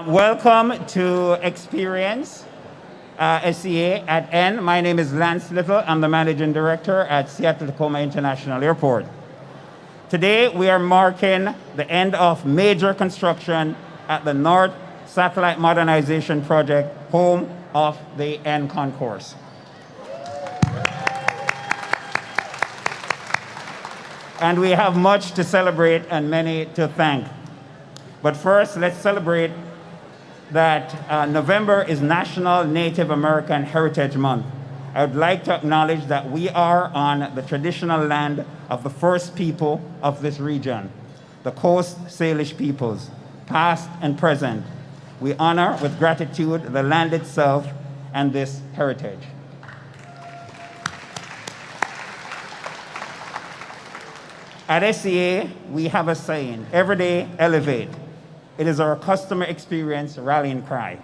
Welcome to Experience SCA at N. My name is Lance Little. I'm the Managing Director at Seattle-Tacoma International Airport. Today, we are marking the end of major construction at the North Satellite Modernization Project, home of the N Concourse. And we have much to celebrate and many to thank. But first, let's celebrate that November is National Native American Heritage Month. I would like to acknowledge that we are on the traditional land of the first people of this region, the Coast Salish peoples, past and present. We honor with gratitude the land itself and this heritage. At SCA, we have a saying, every day elevate. It is our customer experience rallying cry.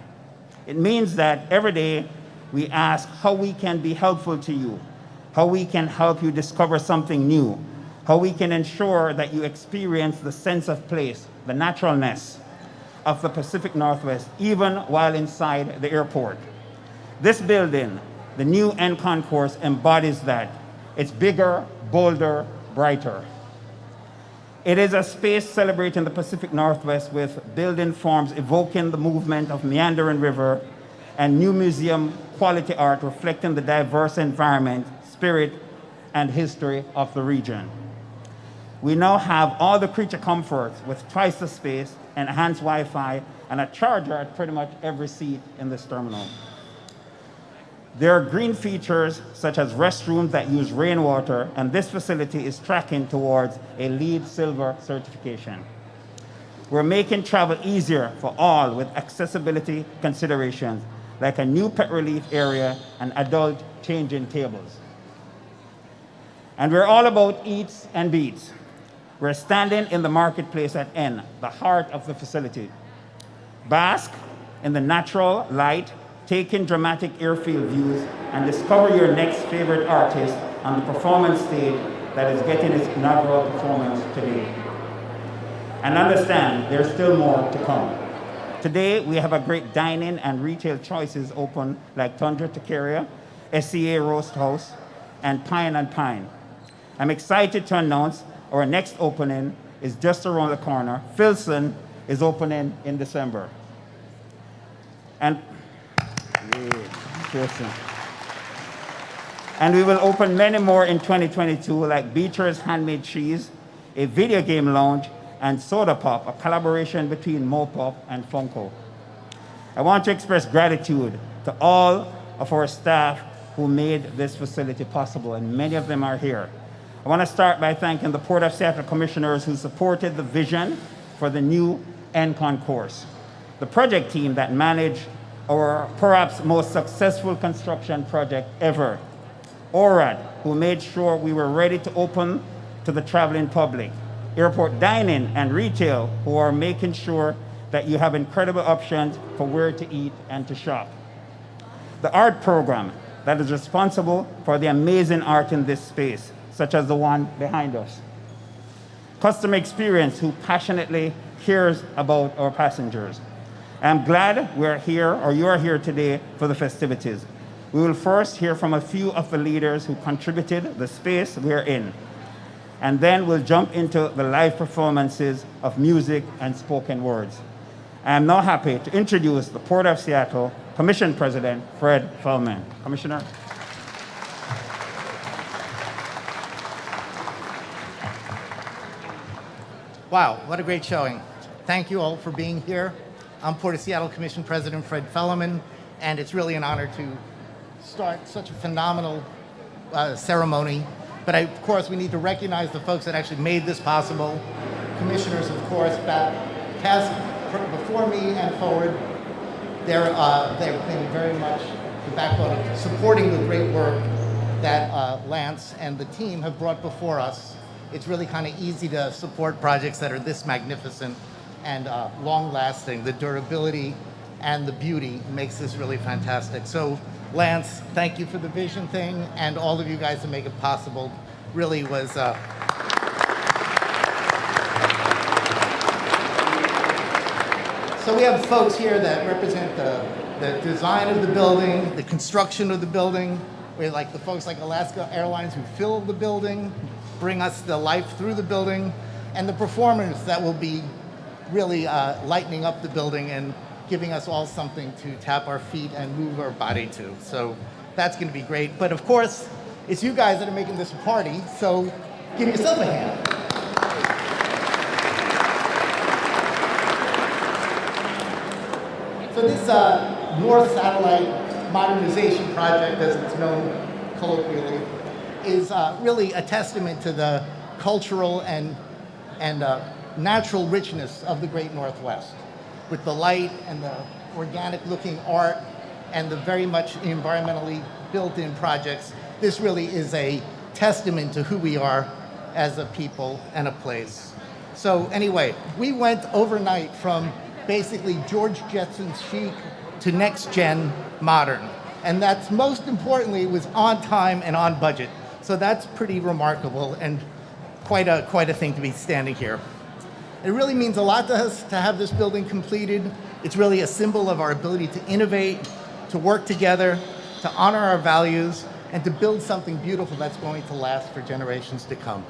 It means that every day we ask how we can be helpful to you, how we can help you discover something new, how we can ensure that you experience the sense of place, the naturalness of the Pacific Northwest, even while inside the airport. This building, the new N Concourse, embodies that. It's bigger, bolder, brighter. It is a space celebrating the Pacific Northwest with building forms evoking the movement of meandering river and new museum quality art reflecting the diverse environment, spirit, and history of the region. We now have all the creature comforts with twice the space, enhanced Wi-Fi, and a charger at pretty much every seat in this terminal. There are green features such as restrooms that use rainwater, and this facility is tracking towards a LEED Silver certification. We're making travel easier for all with accessibility considerations, like a new pet relief area and adult changing tables. And we're all about eats and beats. We're standing in the marketplace at N, the heart of the facility. Bask in the natural light, take in dramatic airfield views, and discover your next favorite artist on the performance stage that is getting its inaugural performance today. And understand, there's still more to come. Today, we have a great dining and retail choices open like Tundra Taqueria, SCA Roast House, and Pine and Pine. I'm excited to announce our next opening is just around the corner. Filson is opening in December. And we will open many more in 2022, like Beecher's Handmade Cheese, a video game lounge, and Soda Pop, a collaboration between Mopop and Funko. I want to express gratitude to all of our staff who made this facility possible, and many of them are here. I want to start by thanking the Port of Seattle commissioners who supported the vision for the new N Concourse, the project team that managed our perhaps most successful construction project ever, ORAD, who made sure we were ready to open to the traveling public, airport dining and retail, who are making sure that you have incredible options for where to eat and to shop. The art program that is responsible for the amazing art in this space, such as the one behind us. Customer experience, who passionately cares about our passengers. I'm glad we're here, or you're here today for the festivities. We will first hear from a few of the leaders who contributed the space we're in. And then we'll jump into the live performances of music and spoken words. I am now happy to introduce the Port of Seattle Commission President, Fred Felleman. Commissioner. Wow, what a great showing. Thank you all for being here. I'm Port of Seattle Commission President Fred Felleman, and it's really an honor to start such a phenomenal ceremony. But of course, we need to recognize the folks that actually made this possible. Commissioners, of course, past, before me and forward, they've been very much the backbone of supporting the great work that Lance and the team have brought before us. It's really kind of easy to support projects that are this magnificent and long-lasting. The durability and the beauty makes this really fantastic. So, Lance, thank you for the vision thing, and all of you guys to make it possible. Really was So we have folks here that represent the design of the building, the construction of the building. We have like the folks like Alaska Airlines who fill the building, bring us the life through the building, and the performers that will be really lightening up the building and giving us all something to tap our feet and move our body to. So that's going to be great. But of course, it's you guys that are making this a party, so give yourself a hand. So this North Satellite Modernization Project, as it's known colloquially, is really a testament to the cultural and natural richness of the Great Northwest, with the light and the organic-looking art and the very much environmentally built-in projects. This really is a testament to who we are as a people and a place. So anyway, we went overnight from basically George Jetson's chic to next-gen modern. And that's most importantly was on time and on budget. So that's pretty remarkable and quite a thing to be standing here. It really means a lot to us to have this building completed. It's really a symbol of our ability to innovate, to work together, to honor our values, and to build something beautiful that's going to last for generations to come.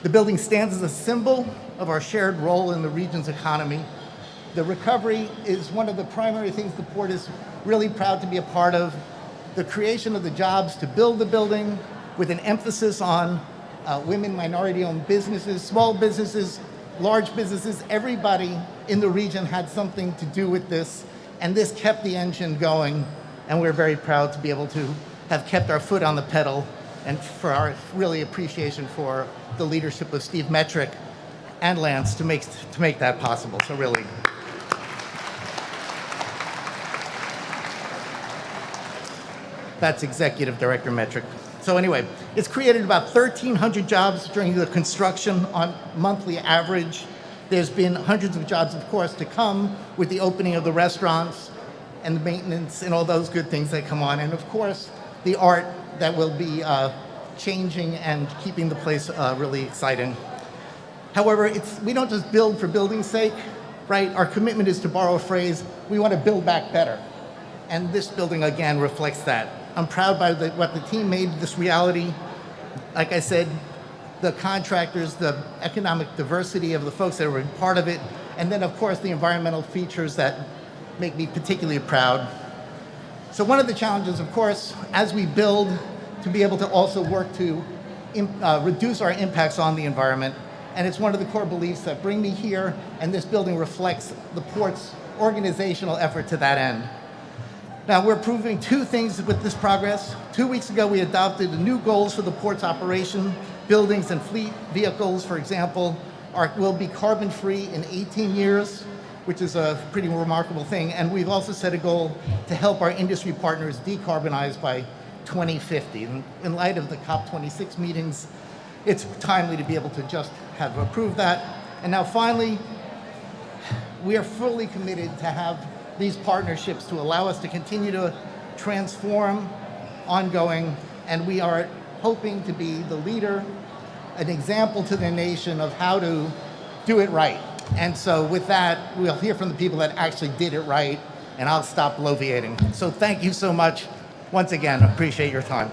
The building stands as a symbol of our shared role in the region's economy. The recovery is one of the primary things the port is really proud to be a part of. The creation of the jobs to build the building with an emphasis on women, minority-owned businesses, small businesses, large businesses, everybody in the region had something to do with this, and this kept the engine going, and we're very proud to be able to have kept our foot on the pedal, and for our really appreciation for the leadership of Steve Metrick and Lance to make that possible, so really. That's Executive Director Metrick. So anyway, it's created about 1,300 jobs during the construction on monthly average. There's been hundreds of jobs, of course, to come with the opening of the restaurants and the maintenance and all those good things that come on. And of course, the art that will be changing and keeping the place really exciting. However, we don't just build for building's sake, right? Our commitment is to borrow a phrase, we want to build back better. And this building, again, reflects that. I'm proud by what the team made this reality. Like I said, the contractors, the economic diversity of the folks that were part of it, and then of course the environmental features that make me particularly proud. So one of the challenges, of course, as we build, to be able to also work to reduce our impacts on the environment. And it's one of the core beliefs that bring me here, and this building reflects the port's organizational effort to that end. Now, we're proving two things with this progress. 2 weeks ago, we adopted new goals for the port's operation. Buildings and fleet vehicles, for example, will be carbon-free in 18 years, which is a pretty remarkable thing. And we've also set a goal to help our industry partners decarbonize by 2050. In light of the COP26 meetings, it's timely to be able to just have approved that. And now finally, we are fully committed to have these partnerships to allow us to continue to transform ongoing, and we are hoping to be the leader, an example to the nation of how to do it right. And so with that, we'll hear from the people that actually did it right, and I'll stop bloviating. So thank you so much. Once again, appreciate your time.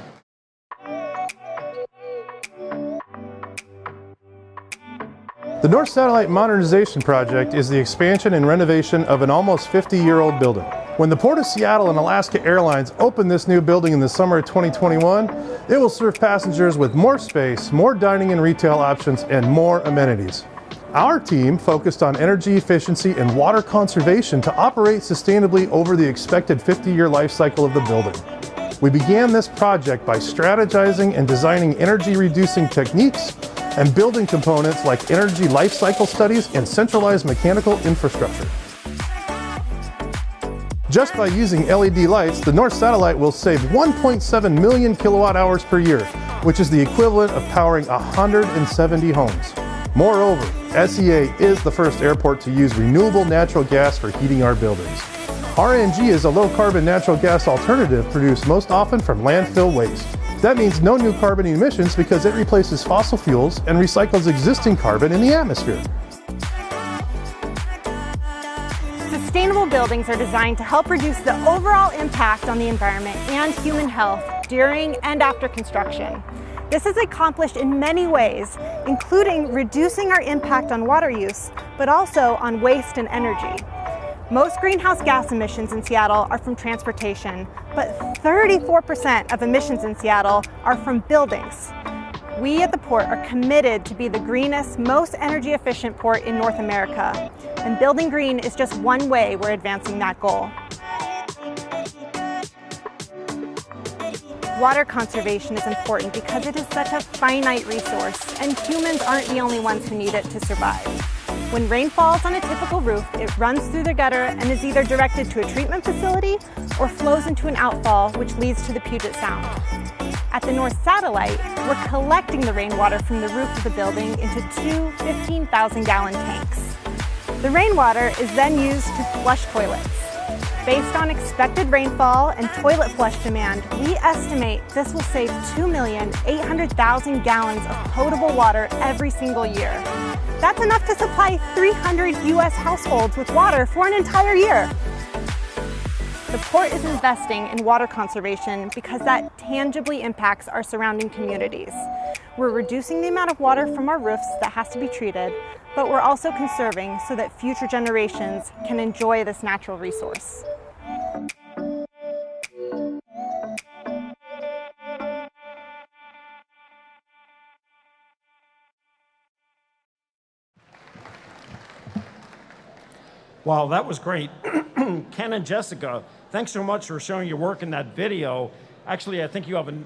The North Satellite Modernization Project is the expansion and renovation of an almost 50-year-old building. When the Port of Seattle and Alaska Airlines opened this new building in the summer of 2021, it will serve passengers with more space, more dining and retail options, and more amenities. Our team focused on energy efficiency and water conservation to operate sustainably over the expected 50-year life cycle of the building. We began this project by strategizing and designing energy-reducing techniques and building components like energy life cycle studies and centralized mechanical infrastructure. Just by using LED lights, the North Satellite will save 1.7 million kilowatt hours per year, which is the equivalent of powering 170 homes. Moreover, SEA is the first airport to use renewable natural gas for heating our buildings. RNG is a low-carbon natural gas alternative produced most often from landfill waste. That means no new carbon emissions because it replaces fossil fuels and recycles existing carbon in the atmosphere. sustainable buildings are designed to help reduce the overall impact on the environment and human health during and after construction. This is accomplished in many ways, including reducing our impact on water use, but also on waste and energy. Most greenhouse gas emissions in Seattle are from transportation, but 34% of emissions in Seattle are from buildings. We at the port are committed to be the greenest, most energy efficient port in North America, and building green is just one way we're advancing that goal. Water conservation is important because it is such a finite resource, and humans aren't the only ones who need it to survive. When rain falls on a typical roof, it runs through the gutter and is either directed to a treatment facility or flows into an outfall, which leads to the Puget Sound. At the North Satellite, we're collecting the rainwater from the roof of the building into two 15,000-gallon tanks. The rainwater is then used to flush toilets. Based on expected rainfall and toilet flush demand, we estimate this will save 2,800,000 gallons of potable water every single year. That's enough to supply 300 U.S. households with water for an entire year. The port is investing in water conservation because that tangibly impacts our surrounding communities. We're reducing the amount of water from our roofs that has to be treated, but we're also conserving so that future generations can enjoy this natural resource. Wow, that was great. Ken and Jessica, thanks so much for showing your work in that video. Actually, I think you have an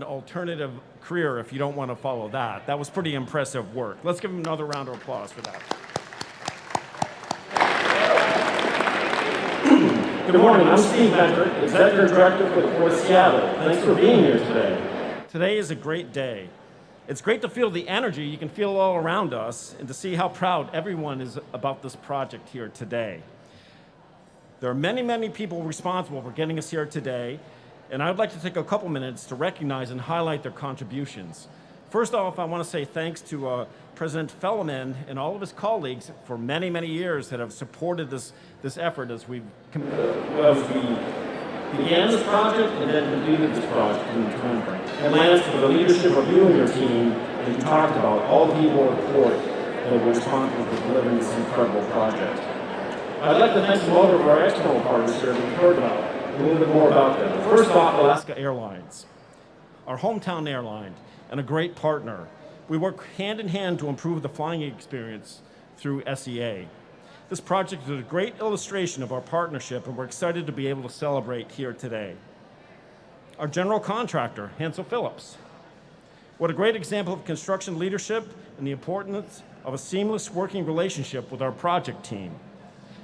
alternative career if you don't want to follow that. That was pretty impressive work. Let's give them another round of applause for that. Good morning, I'm Steve Vendrick, Executive Director for the Port of Seattle. Thanks for being here today. Today is a great day. It's great to feel the energy you can feel all around us and to see how proud everyone is about this project here today. There are many, many people responsible for getting us here today, and I would like to take a couple minutes to recognize and highlight their contributions. First off, I want to say thanks to President Felleman and all of his colleagues for many, many years that have supported this effort as we began this project and then completed this project in the time frame. And Lance, for the leadership of you and your team, as you talked about, all the people at the port that were responsible for delivering this incredible project. I'd like to thank some other of our external partners here that we've heard about, a little bit more about them. First off, Alaska Airlines, our hometown airline, and a great partner. We work hand in hand to improve the flying experience through SEA. This project is a great illustration of our partnership, and we're excited to be able to celebrate here today. Our general contractor, Hansel Phillips. What a great example of construction leadership and the importance of a seamless working relationship with our project team.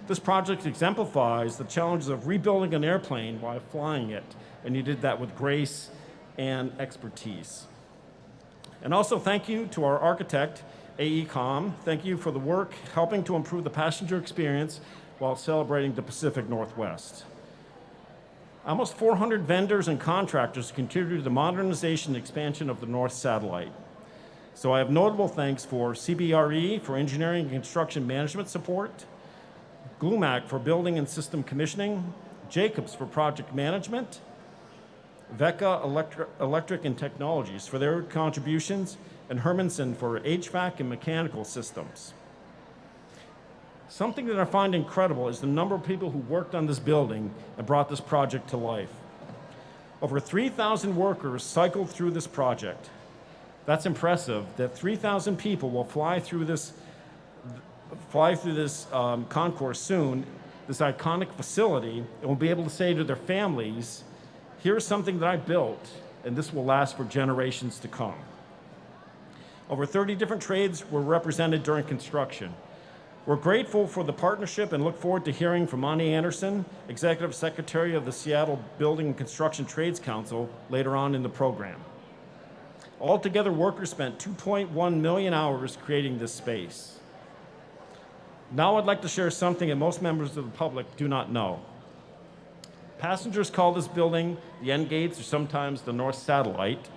This project exemplifies the challenges of rebuilding an airplane while flying it, and you did that with grace and expertise. And also thank you to our architect, AECOM. Thank you for the work helping to improve the passenger experience while celebrating the Pacific Northwest. Almost 400 vendors and contractors contributed to the modernization and expansion of the North Satellite. So I have notable thanks for CBRE for engineering and construction management support, GLUMAC for building and system commissioning, Jacobs for project management, Vecca Electric and Technologies for their contributions, and Hermanson for HVAC and mechanical systems. Something that I find incredible is the number of people who worked on this building and brought this project to life. Over 3,000 workers cycled through this project. That's impressive that 3,000 people will fly through this concourse soon, this iconic facility, and will be able to say to their families, here's something that I built, and this will last for generations to come. Over 30 different trades were represented during construction. We're grateful for the partnership and look forward to hearing from Ani Anderson, Executive Secretary of the Seattle Building and Construction Trades Council, later on in the program. Altogether, workers spent 2.1 million hours creating this space. Now I'd like to share something that most members of the public do not know. Passengers call this building the N Gates or sometimes the North Satellite.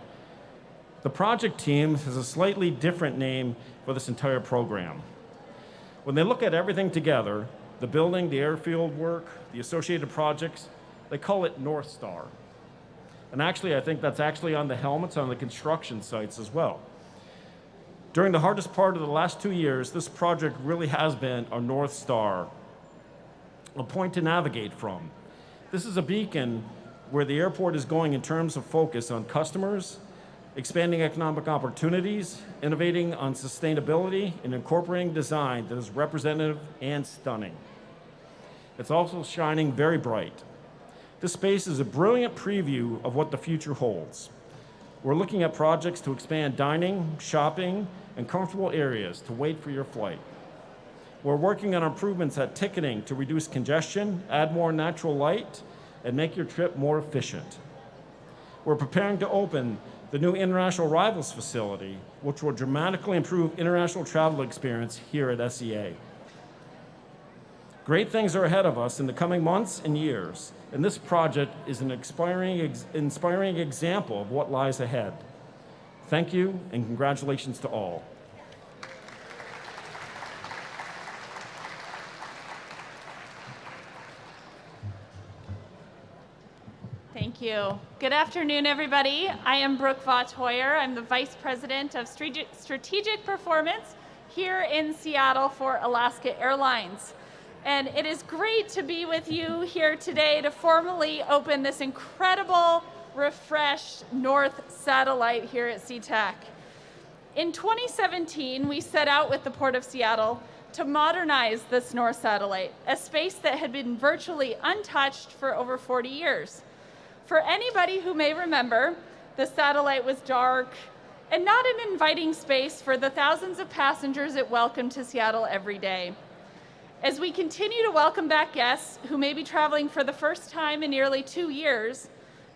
The project team has a slightly different name for this entire program. When they look at everything together, the building, the airfield work, the associated projects, they call it North Star. And actually, I think that's actually on the helmets on the construction sites as well. During the hardest part of the last 2 years, this project really has been a North Star, a point to navigate from. This is a beacon where the airport is going in terms of focus on customers, expanding economic opportunities, innovating on sustainability, and incorporating design that is representative and stunning. It's also shining very bright. This space is a brilliant preview of what the future holds. We're looking at projects to expand dining, shopping, and comfortable areas to wait for your flight. We're working on improvements at ticketing to reduce congestion, add more natural light, and make your trip more efficient. We're preparing to open the new International Arrivals facility, which will dramatically improve international travel experience here at SEA. Great things are ahead of us in the coming months and years, and this project is an inspiring example of what lies ahead. Thank you, and congratulations to all. Thank you. Good afternoon, everybody. I am Brooke Vaught-Hoyer. I'm the Vice President of Strategic Performance here in Seattle for Alaska Airlines. And it is great to be with you here today to formally open this incredible, refreshed North Satellite here at SeaTac. In 2017, we set out with the Port of Seattle to modernize this North Satellite, a space that had been virtually untouched for over 40 years. For anybody who may remember, the satellite was dark and not an inviting space for the thousands of passengers it welcomed to Seattle every day. As we continue to welcome back guests who may be traveling for the first time in nearly 2 years,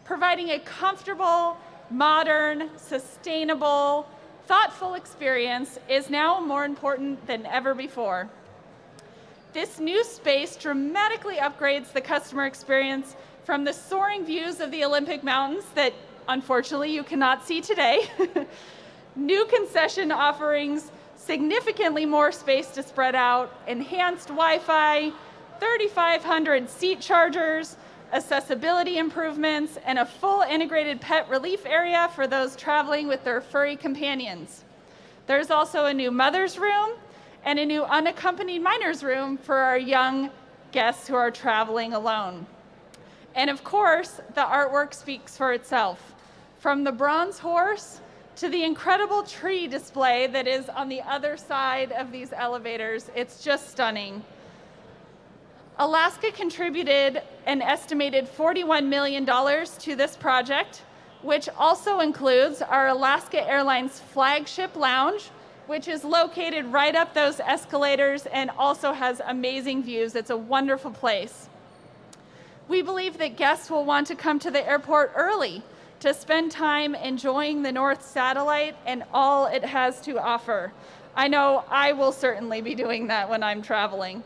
providing a comfortable, modern, sustainable, thoughtful experience is now more important than ever before. This new space dramatically upgrades the customer experience from the soaring views of the Olympic Mountains that unfortunately you cannot see today, new concession offerings, significantly more space to spread out, enhanced Wi-Fi, 3,500 seat chargers, accessibility improvements, and a full integrated pet relief area for those traveling with their furry companions. There's also a new mother's room and a new unaccompanied minor's room for our young guests who are traveling alone. And of course, the artwork speaks for itself. From the bronze horse to the incredible tree display that is on the other side of these elevators, it's just stunning. Alaska contributed an estimated $41 million to this project, which also includes our Alaska Airlines flagship lounge, which is located right up those escalators and also has amazing views. It's a wonderful place. We believe that guests will want to come to the airport early to spend time enjoying the North Satellite and all it has to offer. I know I will certainly be doing that when I'm traveling.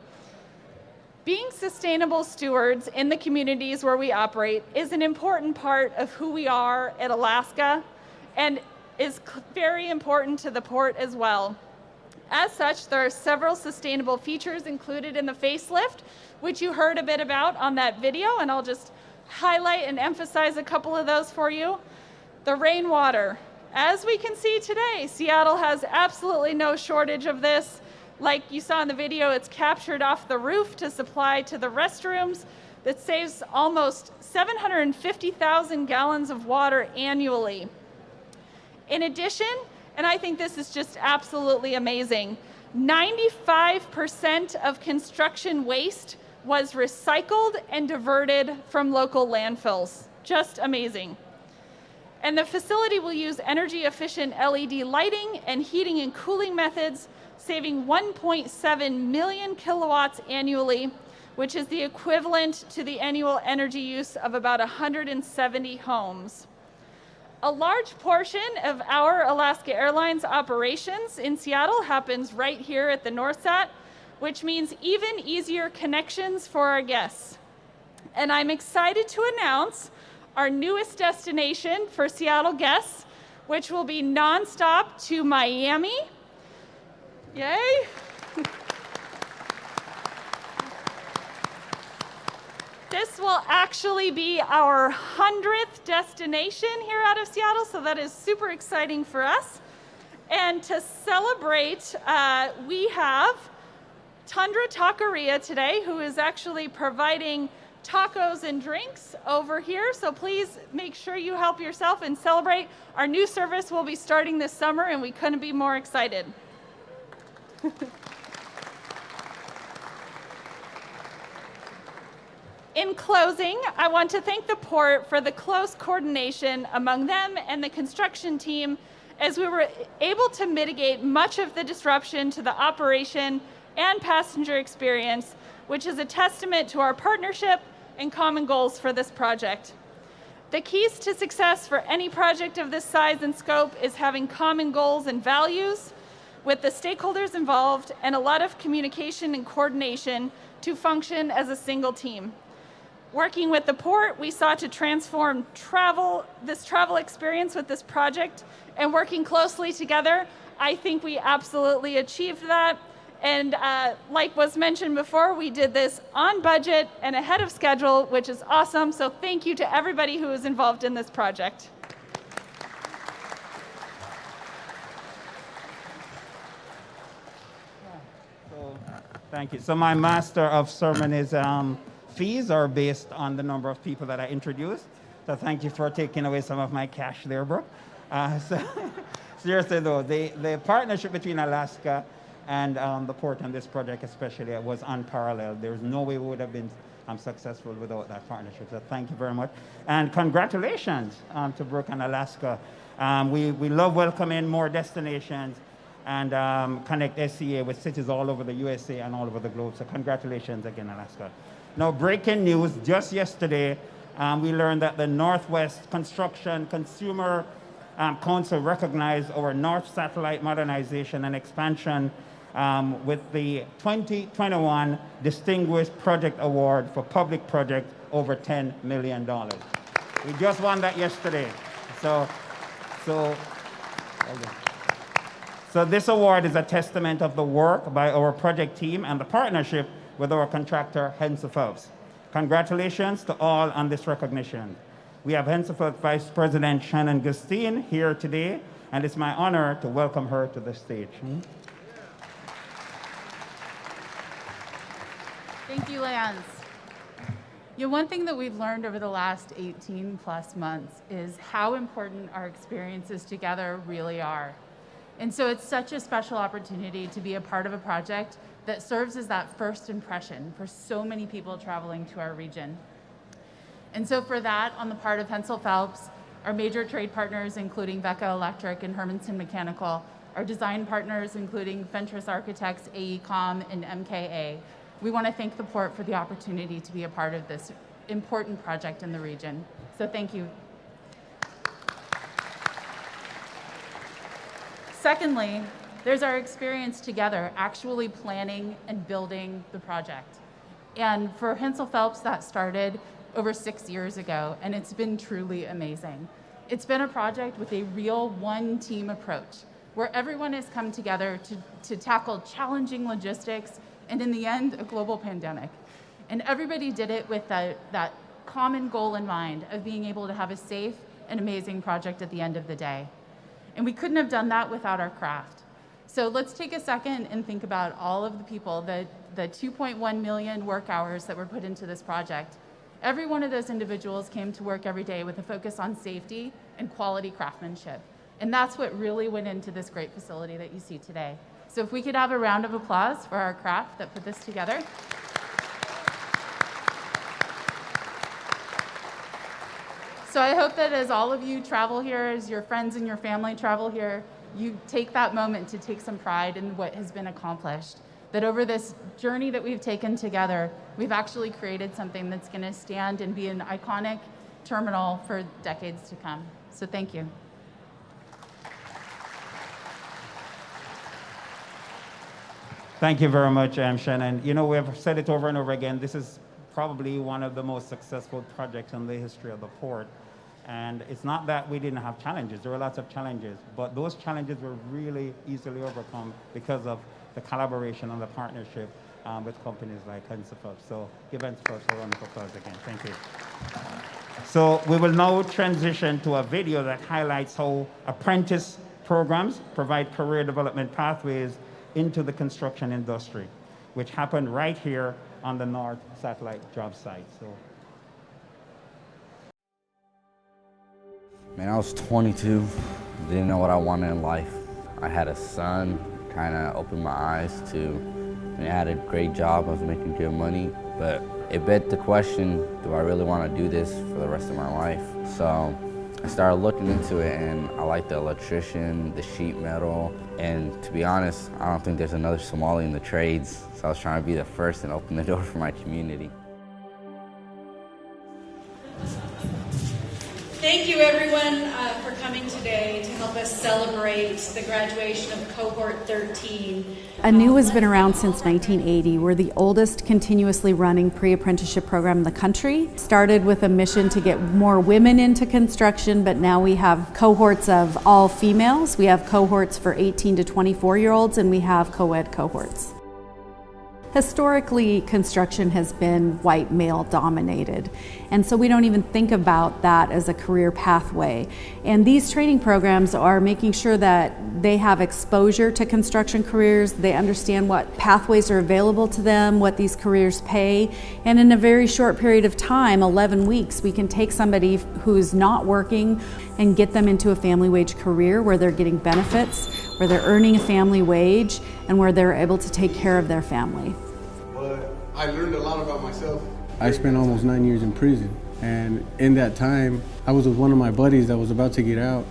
Being sustainable stewards in the communities where we operate is an important part of who we are at Alaska and is very important to the port as well. As such, there are several sustainable features included in the facelift, which you heard a bit about on that video, and I'll just highlight and emphasize a couple of those for you. The rainwater. As we can see today, Seattle has absolutely no shortage of this. Like you saw in the video, it's captured off the roof to supply to the restrooms. That saves almost 750,000 gallons of water annually. In addition, and I think this is just absolutely amazing, 95% of construction waste was recycled and diverted from local landfills. Just amazing. And the facility will use energy-efficient LED lighting and heating and cooling methods, saving 1.7 million kilowatts annually, which is the equivalent to the annual energy use of about 170 homes. A large portion of our Alaska Airlines operations in Seattle happens right here at the NorthSat, which means even easier connections for our guests. And I'm excited to announce our newest destination for Seattle guests, which will be nonstop to Miami. Yay! This will actually be our 100th destination here out of Seattle, so that is super exciting for us. And to celebrate, we have Tundra Taqueria today, who is actually providing tacos and drinks over here. So please make sure you help yourself and celebrate. Our new service will be starting this summer, and we couldn't be more excited. In closing, I want to thank the port for the close coordination among them and the construction team, as we were able to mitigate much of the disruption to the operation and passenger experience, which is a testament to our partnership and common goals for this project. The keys to success for any project of this size and scope is having common goals and values with the stakeholders involved, and a lot of communication and coordination to function as a single team. Working with the port, we sought to transform this travel experience with this project, and working closely together, I think we absolutely achieved that. And like was mentioned before, we did this on budget and ahead of schedule, which is awesome. So thank you to everybody who was involved in this project. Thank you. So my master of ceremonies fees are based on the number of people that I introduced. So thank you for taking away some of my cash there, bro. Seriously though, the partnership between Alaska and the port on this project especially was unparalleled. There's no way we would have been successful without that partnership. So thank you very much. And congratulations to Brooke and Alaska. We love welcoming more destinations and connect SCA with cities all over the USA and all over the globe. So congratulations again, Alaska. Now, breaking news, just yesterday, we learned that the Northwest Construction Consumer Council recognized our North Satellite Modernization and Expansion with the 2021 Distinguished Project Award for Public Project over $10 million. We just won that yesterday. So this award is a testament of the work by our project team and the partnership with our contractor, Hensel Phelps. Congratulations to all on this recognition. We have Hensel Phelps Vice President Shannon Gustine here today, and it's my honor to welcome her to the stage. Thank you, Lance. One thing that we've learned over the last 18 plus months is how important our experiences together really are. And so it's such a special opportunity to be a part of a project that serves as that first impression for so many people traveling to our region. And so for that, on the part of Hensel Phelps, our major trade partners, including Vecca Electric and Hermanson Mechanical, our design partners, including Fentress Architects, AECOM, and MKA, we want to thank the port for the opportunity to be a part of this important project in the region. So thank you. Secondly, there's our experience together actually planning and building the project. And for Hensel Phelps, that started over 6 years ago, and it's been truly amazing. It's been a project with a real one-team approach, where everyone has come together to tackle challenging logistics and, in the end, a global pandemic. And everybody did it with that common goal in mind of being able to have a safe and amazing project at the end of the day. And we couldn't have done that without our craft. So let's take a second and think about all of the people, the 2.1 million work hours that were put into this project. Every one of those individuals came to work every day with a focus on safety and quality craftsmanship. And that's what really went into this great facility that you see today. So if we could have a round of applause for our craft that put this together. So I hope that as all of you travel here, as your friends and your family travel here, you take that moment to take some pride in what has been accomplished. That over this journey that we've taken together, we've actually created something that's going to stand and be an iconic terminal for decades to come. So thank you. Thank you very much, Shannon. You know, we have said it over and over again, this is probably one of the most successful projects in the history of the port. And it's not that we didn't have challenges. There were lots of challenges, but those challenges were really easily overcome because of the collaboration and the partnership with companies like Hensel Phelps. So give Hensel Phelps a round of applause again. Thank you. So we will now transition to a video that highlights how apprentice programs provide career development pathways into the construction industry, which happened right here on the North Satellite job site. So, man, I was 22, didn't know what I wanted in life. I had a son, kind of opened my eyes to, I had a great job, I was making good money, but it begged the question, do I really want to do this for the rest of my life? So I started looking into it, and I like the electrician, the sheet metal, and to be honest, I don't think there's another Somali in the trades, so I was trying to be the first and open the door for my community. Thank you everyone for coming today to help us celebrate the graduation of Cohort 13. ANU has been around since 1980. We're the oldest continuously running pre-apprenticeship program in the country. Started with a mission to get more women into construction, but now we have cohorts of all females. We have cohorts for 18 to 24-year-olds, and we have co-ed cohorts. Historically, construction has been white male dominated, and so we don't even think about that as a career pathway. And these training programs are making sure that they have exposure to construction careers, they understand what pathways are available to them, what these careers pay, and in a very short period of time, 11 weeks, we can take somebody who's not working and get them into a family wage career where they're getting benefits, where they're earning a family wage, and where they're able to take care of their family. I learned a lot about myself. I spent almost 9 years in prison, and in that time, I was with one of my buddies that was about to get out,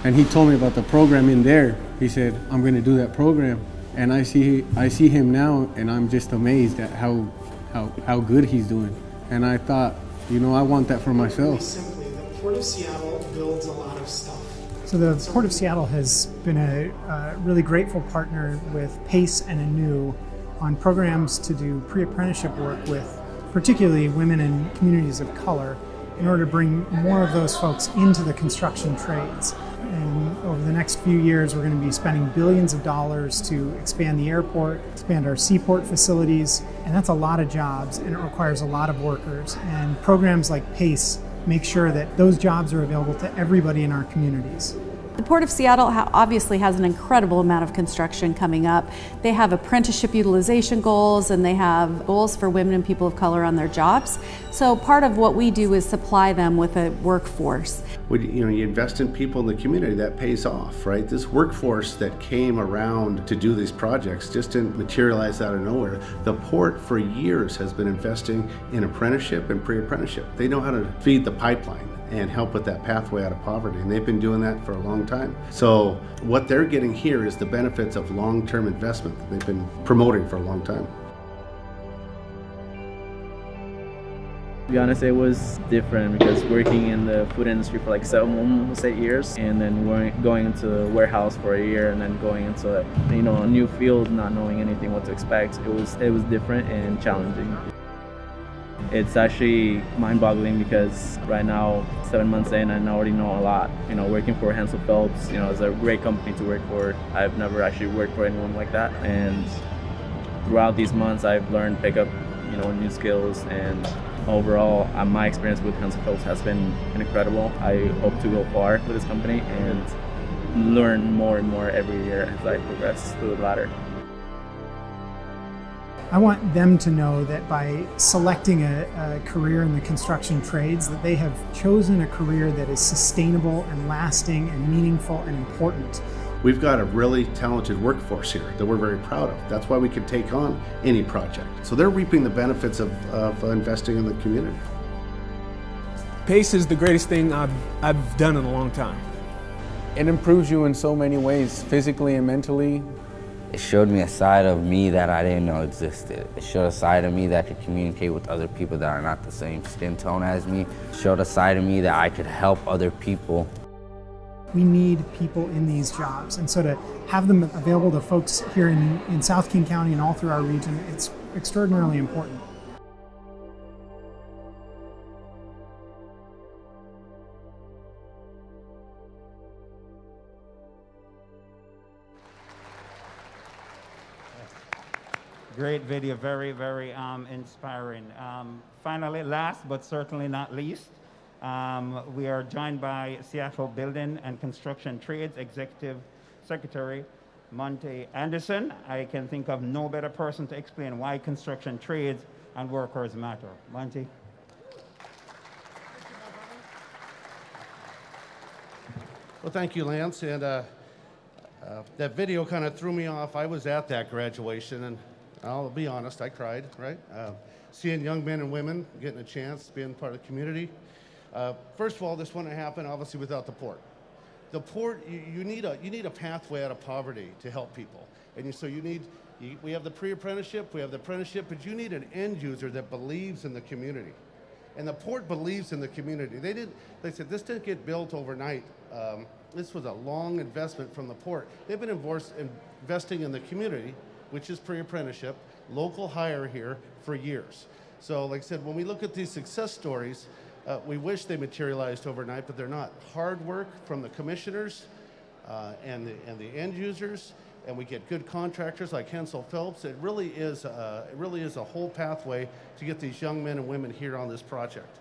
and he told me about the program in there. He said, I'm going to do that program, and I see him now, and I'm just amazed at how good he's doing. And I thought, you know, I want that for myself. Simply, the Port of Seattle builds a lot of stuff. So the Port of Seattle has been a really grateful partner with PACE and ANU on programs to do pre-apprenticeship work with particularly women and communities of color in order to bring more of those folks into the construction trades. And over the next few years, we're going to be spending billions of dollars to expand the airport, expand our seaport facilities, and that's a lot of jobs, and it requires a lot of workers. And programs like PACE make sure that those jobs are available to everybody in our communities. The Port of Seattle obviously has an incredible amount of construction coming up. They have apprenticeship utilization goals, and they have goals for women and people of color on their jobs. So part of what we do is supply them with a workforce. You invest in people in the community, that pays off, right? This workforce that came around to do these projects just didn't materialize out of nowhere. The port for years has been investing in apprenticeship and pre-apprenticeship. They know how to feed the pipeline and help with that pathway out of poverty, and they've been doing that for a long time. So what they're getting here is the benefits of long-term investment that they've been promoting for a long time. To be honest, it was different because working in the food industry for like almost 8 years, and then going into the warehouse for a year, and then going into a new field, not knowing anything what to expect. It was different and challenging. It's actually mind-boggling because right now, 7 months in, I already know a lot. Working for Hensel Phelps, it's a great company to work for. I've never actually worked for anyone like that, and throughout these months, I've learned to pick up, new skills, and overall, my experience with Hensel Phelps has been incredible. I hope to go far with this company and learn more and more every year as I progress through the ladder. I want them to know that by selecting a career in the construction trades, that they have chosen a career that is sustainable and lasting and meaningful and important. We've got a really talented workforce here that we're very proud of. That's why we can take on any project. So they're reaping the benefits of investing in the community. PACE is the greatest thing I've done in a long time. It improves you in so many ways, physically and mentally. It showed me a side of me that I didn't know existed. It showed a side of me that could communicate with other people that are not the same skin tone as me. It showed a side of me that I could help other people. We need people in these jobs, and so to have them available to folks here in South King County and all through our region, it's extraordinarily important. Great video, very, very inspiring. Finally, last but certainly not least, we are joined by Seattle Building and Construction Trades Executive Secretary Monte Anderson. I can think of no better person to explain why construction trades and workers matter. Monte. Well, thank you, Lance. And that video kind of threw me off. I was at that graduation, and I'll be honest, I cried, right? Seeing young men and women getting a chance to be part of the community. First of all, this wouldn't happen, obviously, without the port. The port, you need a pathway out of poverty to help people. And so we have the pre-apprenticeship, we have the apprenticeship, but you need an end user that believes in the community. And the port believes in the community. They said this didn't get built overnight. This was a long investment from the port. They've been investing in the community, which is pre-apprenticeship, local hire here for years. So like I said, when we look at these success stories, we wish they materialized overnight, but they're not. Hard work from the commissioners and the end users, and we get good contractors like Hensel Phelps. It really is a whole pathway to get these young men and women here on this project.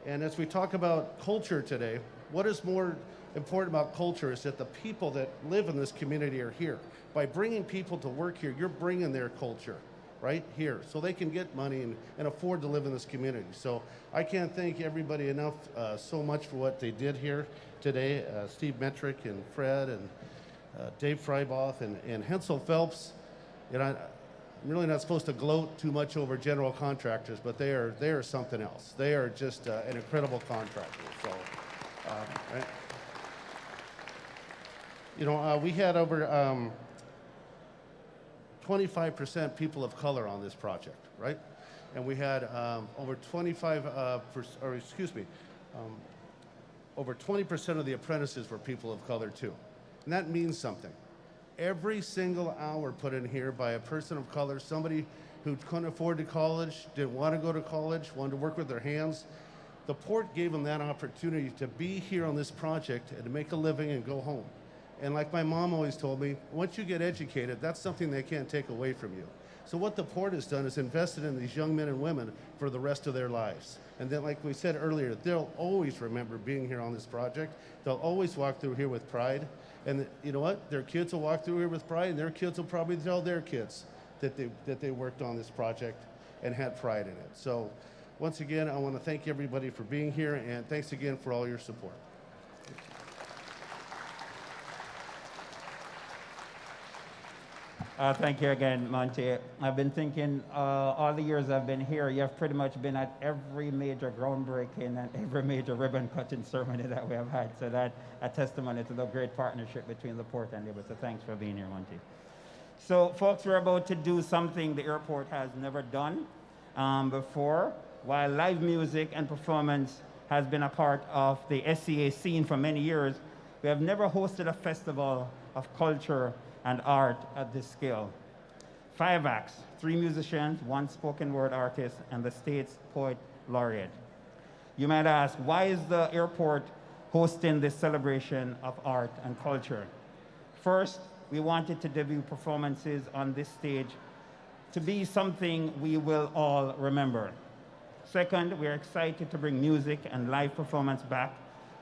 And as we talk about culture today, what is more important about culture is that the people that live in this community are here. By bringing people to work here, you're bringing their culture right here so they can get money and afford to live in this community. So I can't thank everybody enough so much for what they did here today. Steve Metrick and Fred and Dave Freiboth and Hensel Phelps. You know, I'm really not supposed to gloat too much over general contractors, but they are something else. They are just an incredible contractor. So, right. You know, we had over 25% people of color on this project, right? And we had over 20% of the apprentices were people of color too. And that means something. Every single hour put in here by a person of color, somebody who couldn't afford to college, didn't want to go to college, wanted to work with their hands, the port gave them that opportunity to be here on this project and to make a living and go home. And like my mom always told me, once you get educated, that's something they can't take away from you. So what the port has done is invested in these young men and women for the rest of their lives. And then, like we said earlier, they'll always remember being here on this project. They'll always walk through here with pride. And you know what? Their kids will walk through here with pride, and their kids will probably tell their kids that they worked on this project and had pride in it. So once again, I want to thank everybody for being here, and thanks again for all your support. Thank you again, Monte. I've been thinking all the years I've been here, you've pretty much been at every major groundbreaking and every major ribbon cutting ceremony that we have had. So that's a testimony to the great partnership between the port and Labor. So thanks for being here, Monte. So folks, we're about to do something the airport has never done before. While live music and performance has been a part of the SCA scene for many years, we have never hosted a festival of culture and art at this scale. 5 acts, 3 musicians, 1 spoken word artist, and the state's poet laureate. You might ask, why is the airport hosting this celebration of art and culture? First, we wanted to debut performances on this stage to be something we will all remember. Second, we're excited to bring music and live performance back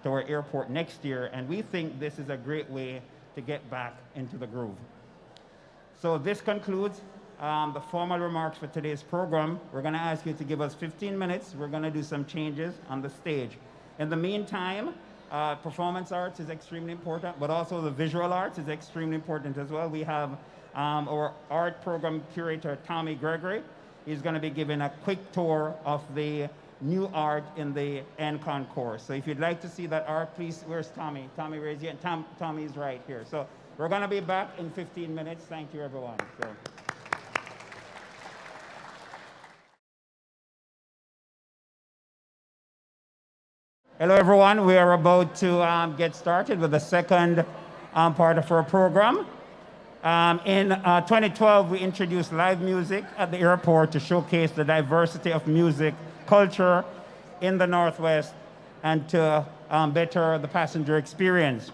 to our airport next year, and we think this is a great way to get back into the groove. So this concludes the formal remarks for today's program. We're going to ask you to give us 15 minutes. We're going to do some changes on the stage. In the meantime, performance arts is extremely important, but also the visual arts is extremely important as well. We have our art program curator, Tommy Gregory. He's going to be giving a quick tour of the new art in the N Concourse. So if you'd like to see that art, please, where's Tommy? Tommy, raise your hand. Tommy's right here. So we're going to be back in 15 minutes. Thank you, everyone. So. Hello, everyone. We are about to get started with the second part of our program. In 2012, we introduced live music at the airport to showcase the diversity of music culture in the Northwest and to better the passenger experience.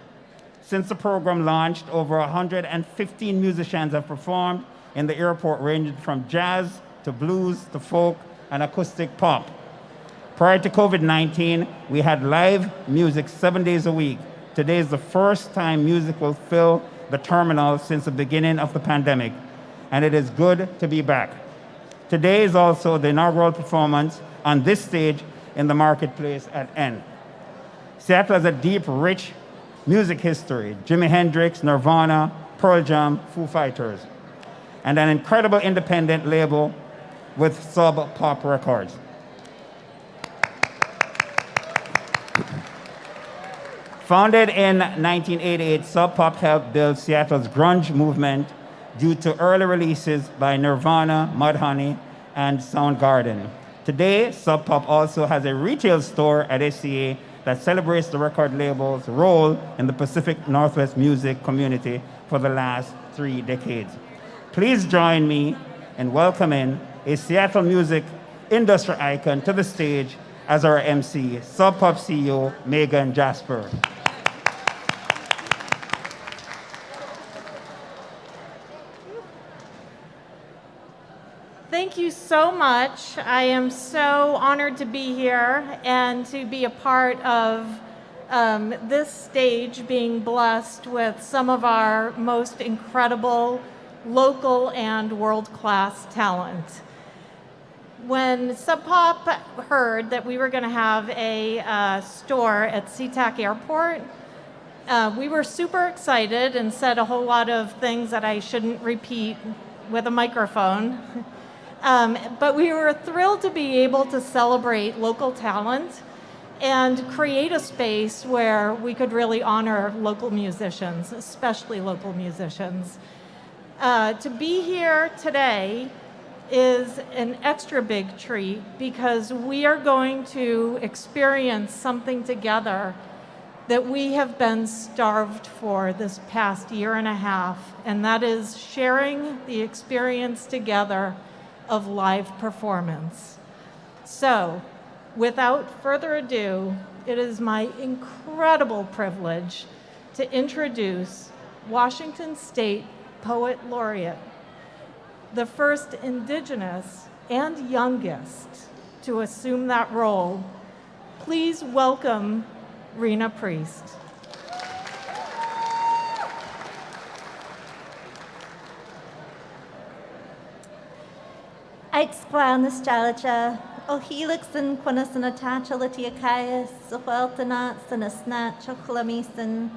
Since the program launched, over 115 musicians have performed in the airport ranged from jazz to blues to folk and acoustic pop. Prior to COVID-19, we had live music 7 days a week. Today is the first time music will fill the terminal since the beginning of the pandemic, and it is good to be back. Today is also the inaugural performance on this stage in the marketplace at N. Seattle has a deep, rich music history: Jimi Hendrix, Nirvana, Pearl Jam, Foo Fighters, and an incredible independent label with Sub Pop Records. Founded in 1988, Sub Pop helped build Seattle's grunge movement due to early releases by Nirvana, Mudhoney, and Soundgarden. Today, Sub Pop also has a retail store at SCA that celebrates the record label's role in the Pacific Northwest music community for the last 3 decades. Please join me in welcoming a Seattle music industry icon to the stage as our MC, Sub Pop CEO Megan Jasper. Thank you so much. I am so honored to be here and to be a part of this stage, being blessed with some of our most incredible local and world-class talent. When Sub Pop heard that we were going to have a store at SeaTac Airport, we were super excited and said a whole lot of things that I shouldn't repeat with a microphone. But we were thrilled to be able to celebrate local talent and create a space where we could really honor local musicians, especially local musicians. To be here today is an extra big treat because we are going to experience something together that we have been starved for this past year and a half, and that is sharing the experience together of live performance. So, without further ado, it is my incredible privilege to introduce Washington State Poet Laureate, the first Indigenous and youngest to assume that role. Please welcome Rena Priest. Aixquan nostalgia, o helixen quanas an atacha latiacaias, o weltanats and a snatch o chlamisen.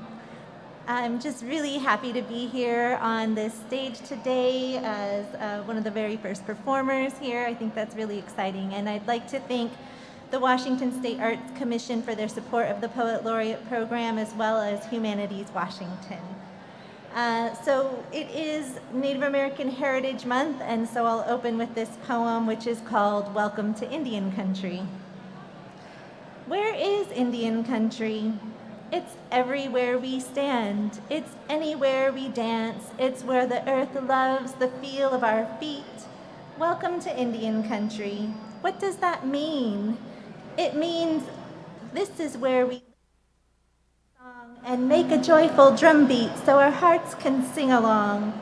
I'm just really happy to be here on this stage today as one of the very first performers here. I think that's really exciting. And I'd like to thank the Washington State Arts Commission for their support of the Poet Laureate program, as well as Humanities Washington. So it is Native American Heritage Month, and so I'll open with this poem, which is called Welcome to Indian Country. Where is Indian Country? It's everywhere we stand. It's anywhere we dance. It's where the earth loves the feel of our feet. Welcome to Indian Country. What does that mean? It means this is where we and make a joyful drumbeat so our hearts can sing along.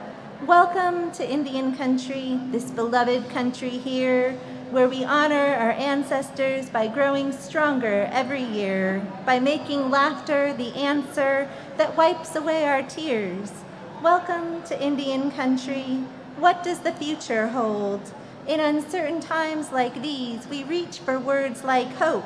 Welcome to Indian Country, this beloved country here, where we honor our ancestors by growing stronger every year, by making laughter the answer that wipes away our tears. Welcome to Indian Country. What does the future hold? In uncertain times like these, we reach for words like hope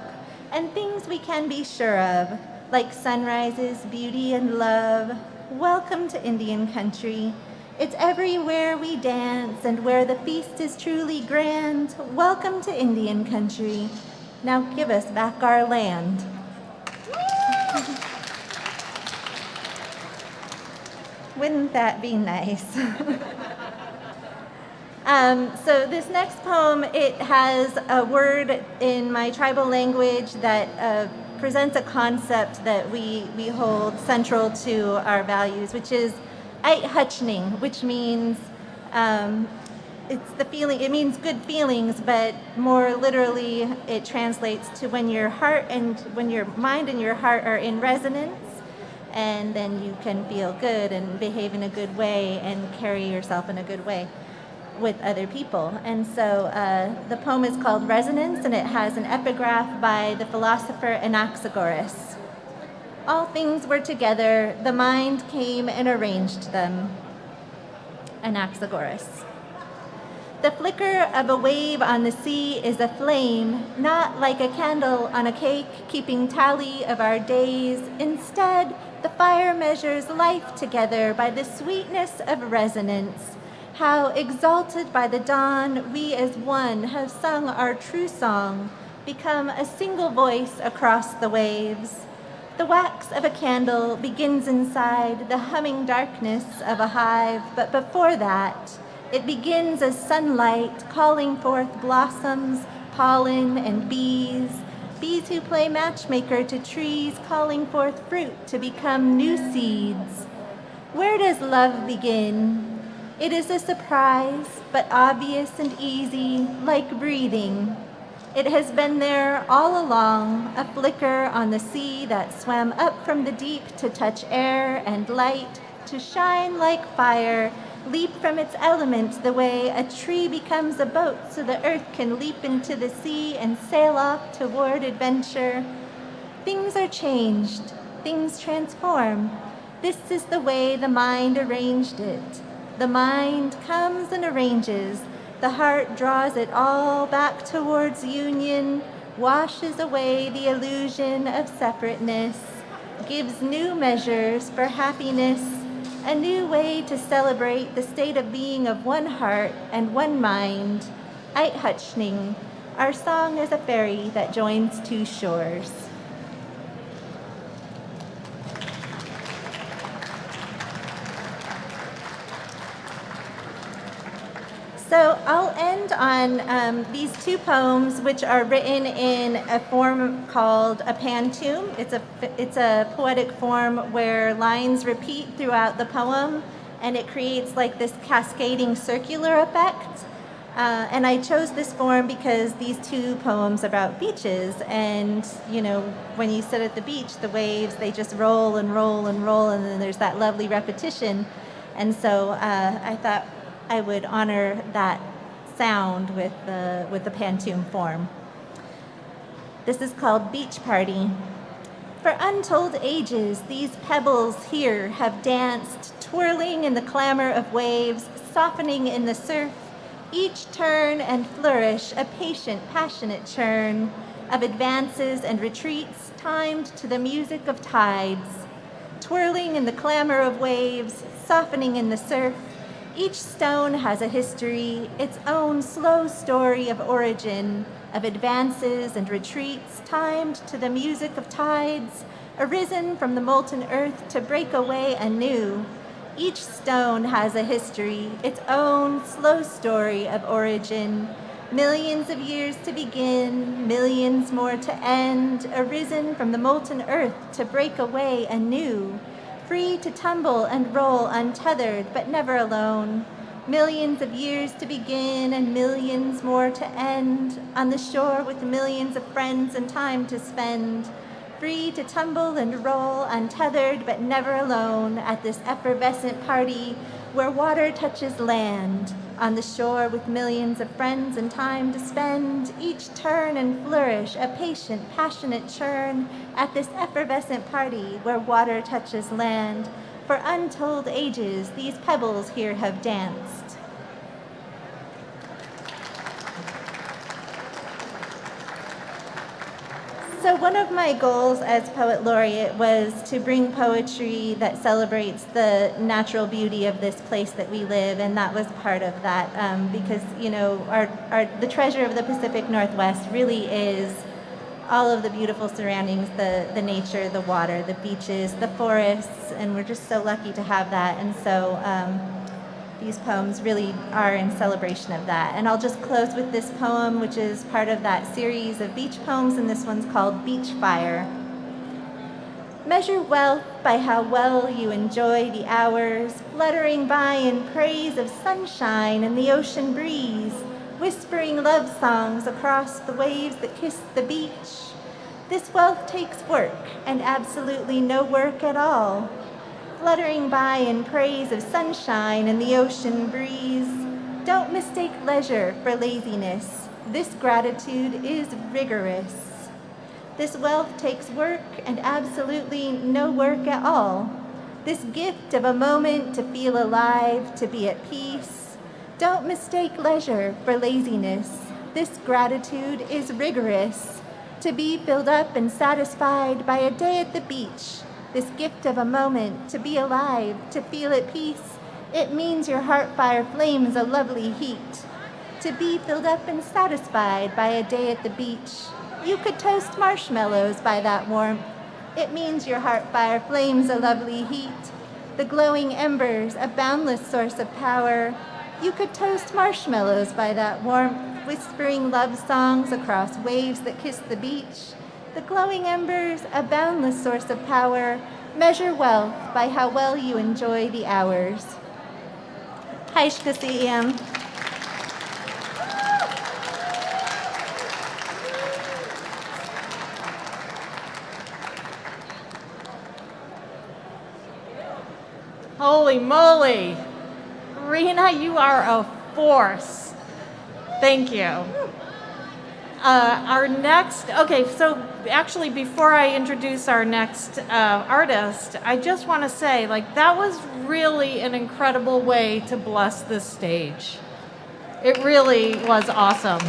and things we can be sure of, like sunrises, beauty, and love. Welcome to Indian Country. It's everywhere we dance and where the feast is truly grand. Welcome to Indian Country. Now give us back our land. Wouldn't that be nice? So this next poem, it has a word in my tribal language that presents a concept that we hold central to our values, which is Ait Hutchning, which means it's the feeling. It means good feelings, but more literally, it translates to when your heart and when your mind and your heart are in resonance, and then you can feel good and behave in a good way and carry yourself in a good way. with other people. And so the poem is called Resonance, and it has an epigraph by the philosopher Anaxagoras. All things were together, the mind came and arranged them. Anaxagoras. The flicker of a wave on the sea is a flame, not like a candle on a cake, keeping tally of our days. Instead, the fire measures life together by the sweetness of resonance. How, exalted by the dawn, we as one have sung our true song, become a single voice across the waves. The wax of a candle begins inside the humming darkness of a hive, but before that, it begins as sunlight calling forth blossoms, pollen, and bees. Bees who play matchmaker to trees, calling forth fruit to become new seeds. Where does love begin? It is a surprise, but obvious and easy, like breathing. It has been there all along, a flicker on the sea that swam up from the deep to touch air and light, to shine like fire, leap from its element the way a tree becomes a boat so the earth can leap into the sea and sail off toward adventure. Things are changed, things transform. This is the way the mind arranged it. The mind comes and arranges. The heart draws it all back towards union, washes away the illusion of separateness, gives new measures for happiness, a new way to celebrate the state of being of one heart and one mind. Eithutchning, our song is a ferry that joins two shores. So I'll end on these two poems, which are written in a form called a pantoum. It's a poetic form where lines repeat throughout the poem, and it creates like this cascading circular effect. And I chose this form because these two poems are about beaches, and you know, when you sit at the beach, the waves, they just roll and roll and roll, and then there's that lovely repetition. And so I thought I would honor that sound with the pantoum form. This is called Beach Party. For untold ages, these pebbles here have danced, twirling in the clamor of waves, softening in the surf, each turn and flourish a patient, passionate churn of advances and retreats timed to the music of tides. Twirling in the clamor of waves, softening in the surf, each stone has a history, its own slow story of origin, of advances and retreats timed to the music of tides, arisen from the molten earth to break away anew. Each stone has a history, its own slow story of origin, millions of years to begin, millions more to end, arisen from the molten earth to break away anew. Free to tumble and roll untethered, but never alone. Millions of years to begin and millions more to end, on the shore with millions of friends and time to spend. Free to tumble and roll untethered, but never alone, at this effervescent party where water touches land. On the shore with millions of friends and time to spend, each turn and flourish a patient, passionate churn at this effervescent party where water touches land. For untold ages, these pebbles here have danced. So one of my goals as Poet Laureate was to bring poetry that celebrates the natural beauty of this place that we live, and that was part of that, because you know the treasure of the Pacific Northwest really is all of the beautiful surroundings, the nature, the water, the beaches, the forests, and we're just so lucky to have that. And so these poems really are in celebration of that. And I'll just close with this poem, which is part of that series of beach poems, and this one's called Beach Fire. Measure wealth by how well you enjoy the hours, fluttering by in praise of sunshine and the ocean breeze, whispering love songs across the waves that kiss the beach. This wealth takes work, and absolutely no work at all. Fluttering by in praise of sunshine and the ocean breeze, Don't mistake leisure for laziness. This gratitude is rigorous. This wealth takes work and absolutely no work at all. This gift of a moment to feel alive, to be at peace. Don't mistake leisure for laziness. This gratitude is rigorous. To be filled up and satisfied by a day at the beach. This gift of a moment to be alive, to feel at peace. It means your heart fire flames a lovely heat. To be filled up and satisfied by a day at the beach. You could toast marshmallows by that warmth. It means your heart fire flames a lovely heat. The glowing embers, a boundless source of power. You could toast marshmallows by that warmth, whispering love songs across waves that kiss the beach. The glowing embers, a boundless source of power. Measure wealth by how well you enjoy the hours. Haishkasiyam. Holy moly. Rena, you are a force. Thank you. Our next, so actually before I introduce our next artist, I just want to say, that was really an incredible way to bless this stage. It really was awesome.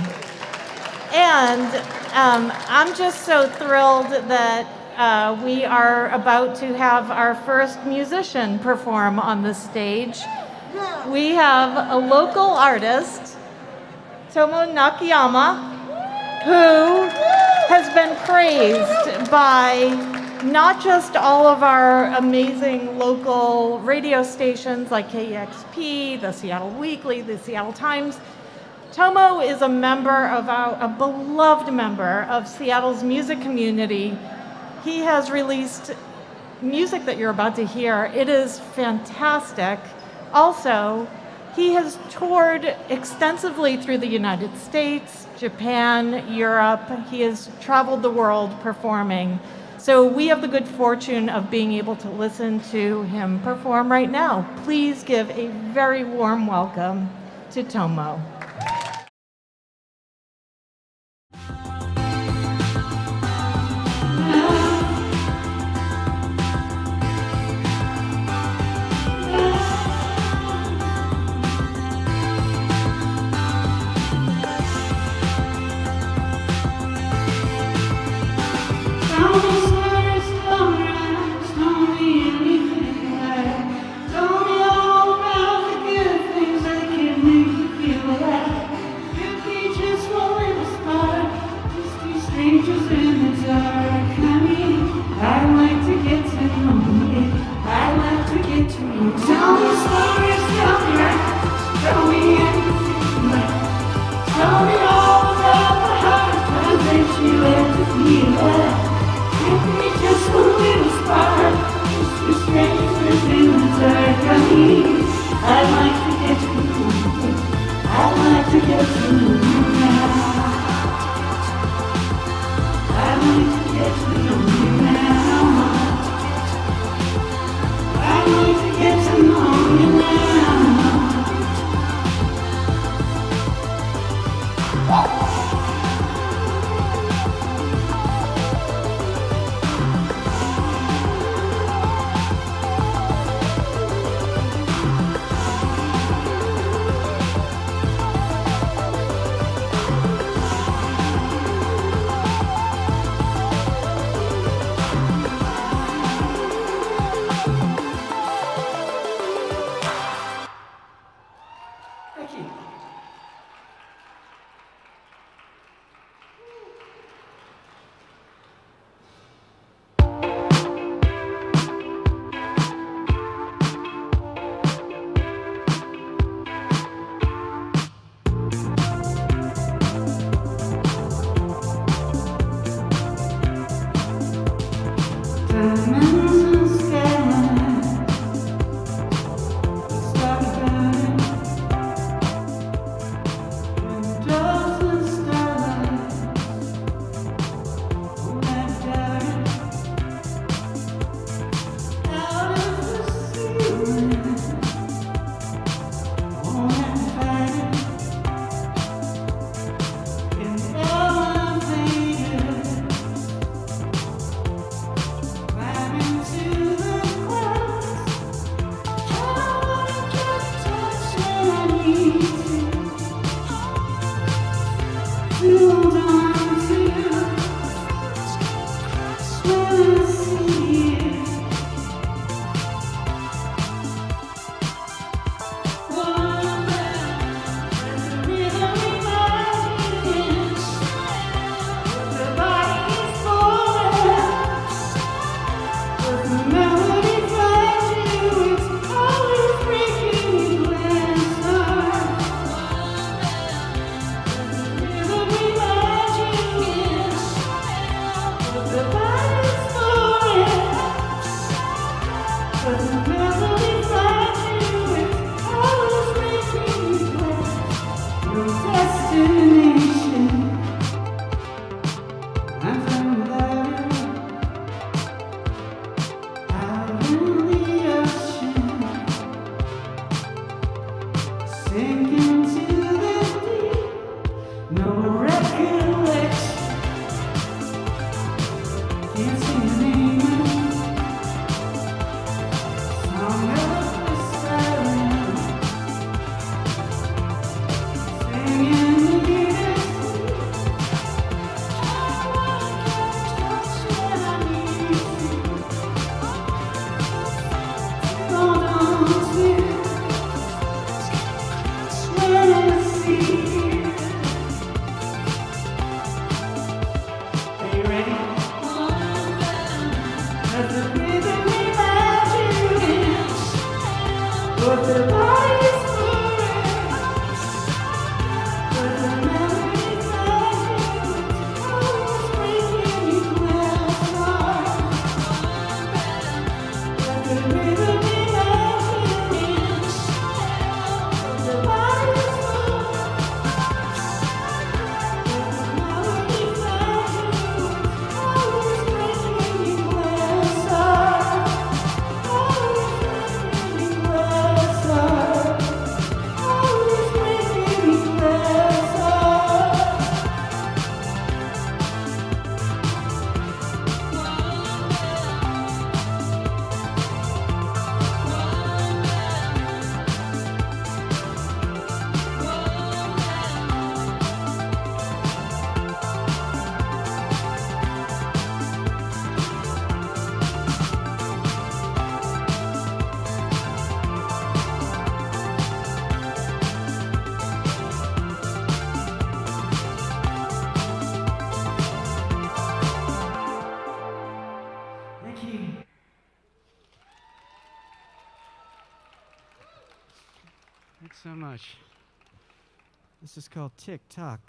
And I'm just so thrilled that we are about to have our first musician perform on the stage. We have a local artist, Tomo Nakayama, who has been praised by not just all of our amazing local radio stations like KEXP, the Seattle Weekly, the Seattle Times. Tomo is a beloved member of Seattle's music community. He has released music that you're about to hear. It is fantastic. Also, he has toured extensively through the United States, Japan, Europe. He has traveled the world performing. So we have the good fortune of being able to listen to him perform right now. Please give a very warm welcome to Tomo. Thanks so much. This is called Tick Tock.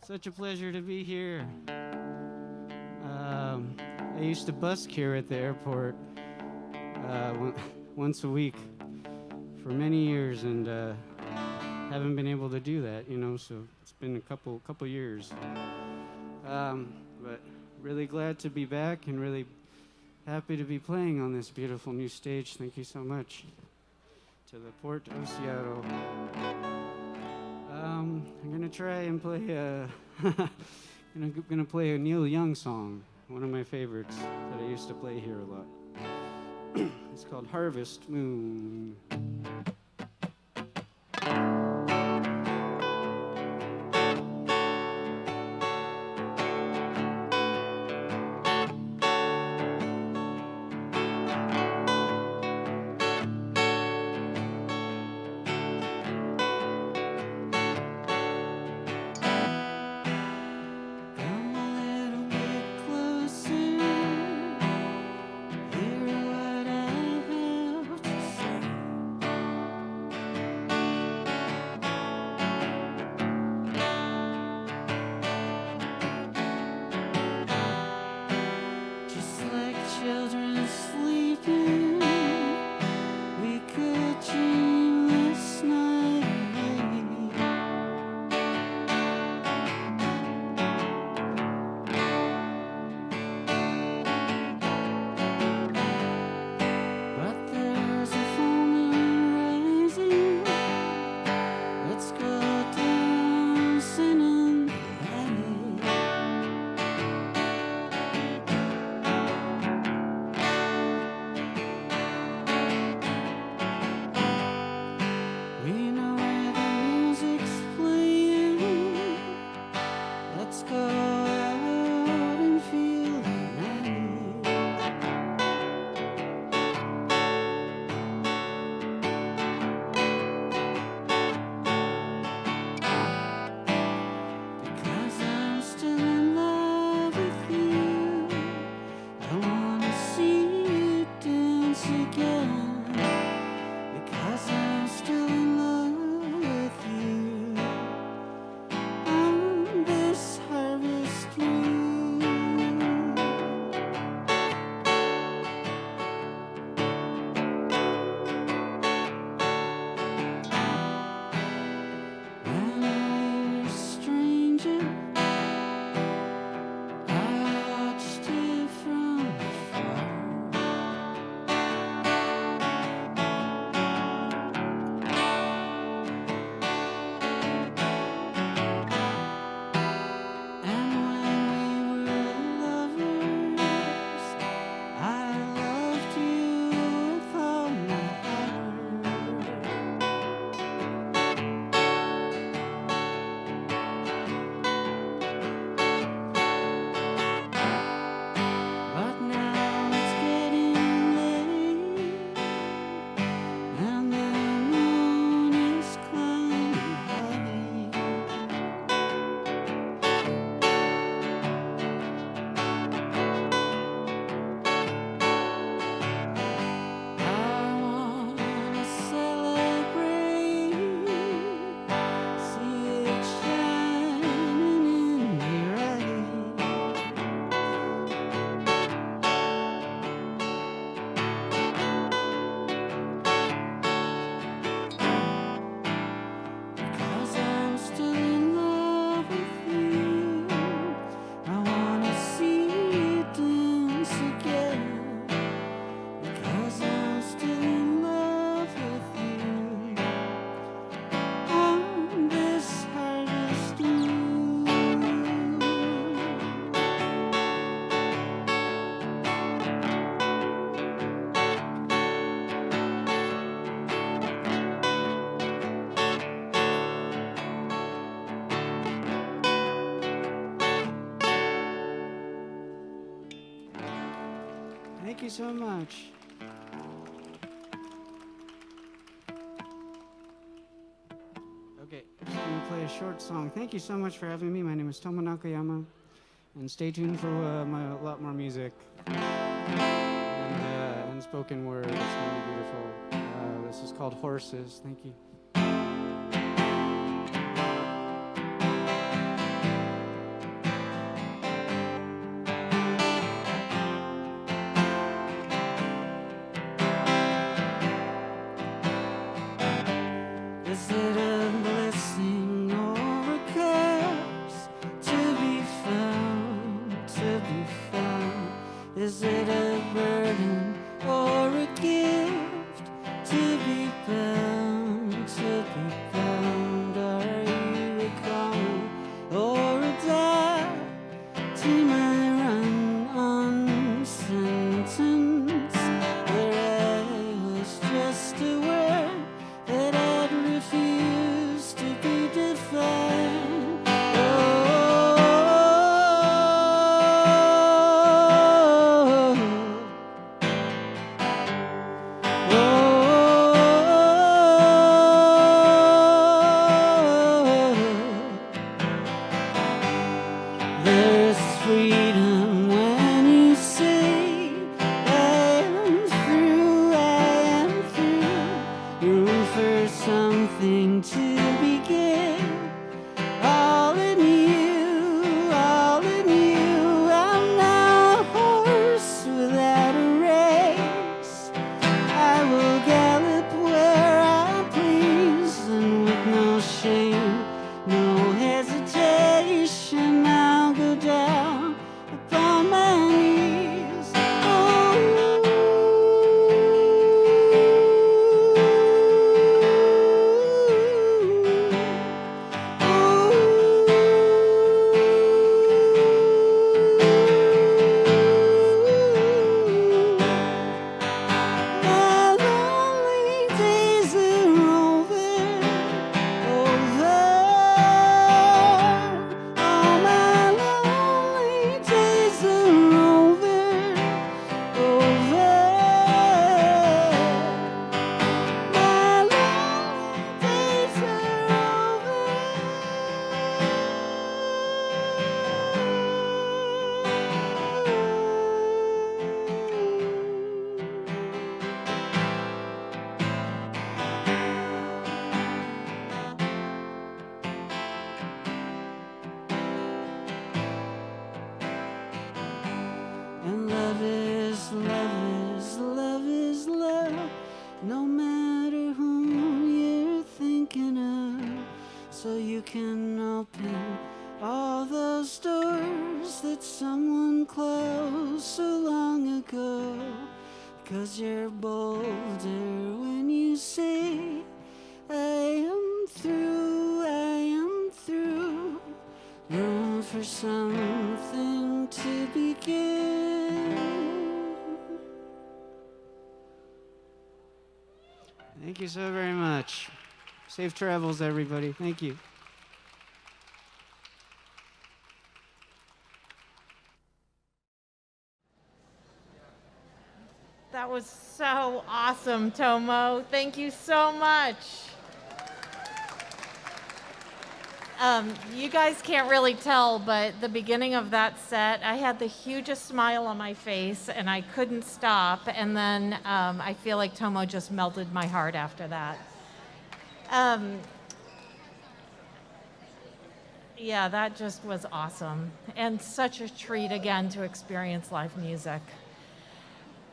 Such a pleasure to be here. I used to busk here at the airport once a week for many years, and haven't been able to do that, so it's been a couple years. But really glad to be back and really happy to be playing on this beautiful new stage. Thank you so much to the Port of Seattle. I'm gonna try and play gonna play a Neil Young song, one of my favorites that I used to play here a lot. It's called Harvest Moon. Thank you so much. Okay, I'm going to play a short song. Thank you so much for having me. My name is Tomo Nakayama, and stay tuned for a lot more music and spoken word. It's going to be beautiful. This is called Horses. Thank you. There's freedom when you say, I am through, I am through. Room for something to begin. All in you, all in you. I'm now a horse without a race. I will gallop where I please, and with no shame, no hesitation, I'll go down upon my knees. My lonely days are over. All my lonely days are over. My lonely days are And love is, love is, love is love, no matter whom you're thinking of. So you can open all those doors that someone closed so long ago. 'Cause you're bolder when you say, I am through, I am through. Room for something to begin. Thank you so very much. Safe travels, everybody. Thank you. That was so awesome, Tomo. Thank you so much. You guys can't really tell, but the beginning of that set, I had the hugest smile on my face, and I couldn't stop. And then I feel like Tomo just melted my heart after that. Yeah, that just was awesome. And such a treat, again, to experience live music.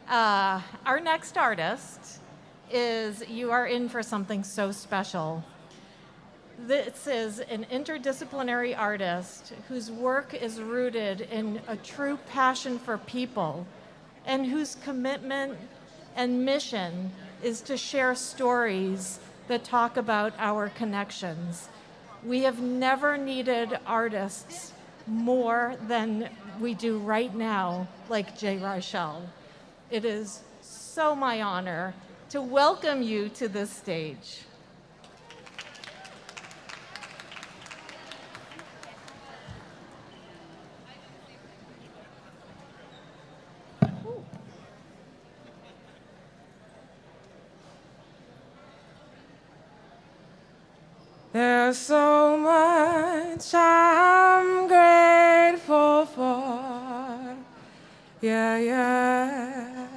Our next artist is, you are in for something so special. This is an interdisciplinary artist whose work is rooted in a true passion for people and whose commitment and mission is to share stories that talk about our connections. We have never needed artists more than we do right now, like Jay Reichel. It is so my honor to welcome you to this stage. There's so much I'm grateful for. Yeah, yeah.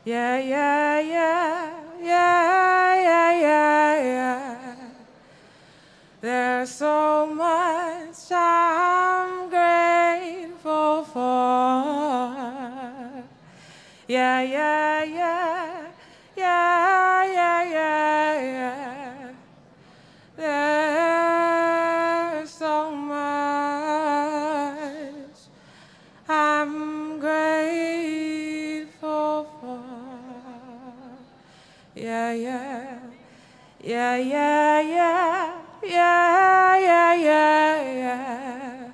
Yeah, yeah, yeah. Yeah, yeah, yeah, yeah. There's so much I'm grateful for. Yeah, yeah, yeah. Yeah, yeah, yeah, yeah. There's so much I'm grateful for. Yeah, yeah, yeah, yeah, yeah, yeah, yeah, yeah, yeah.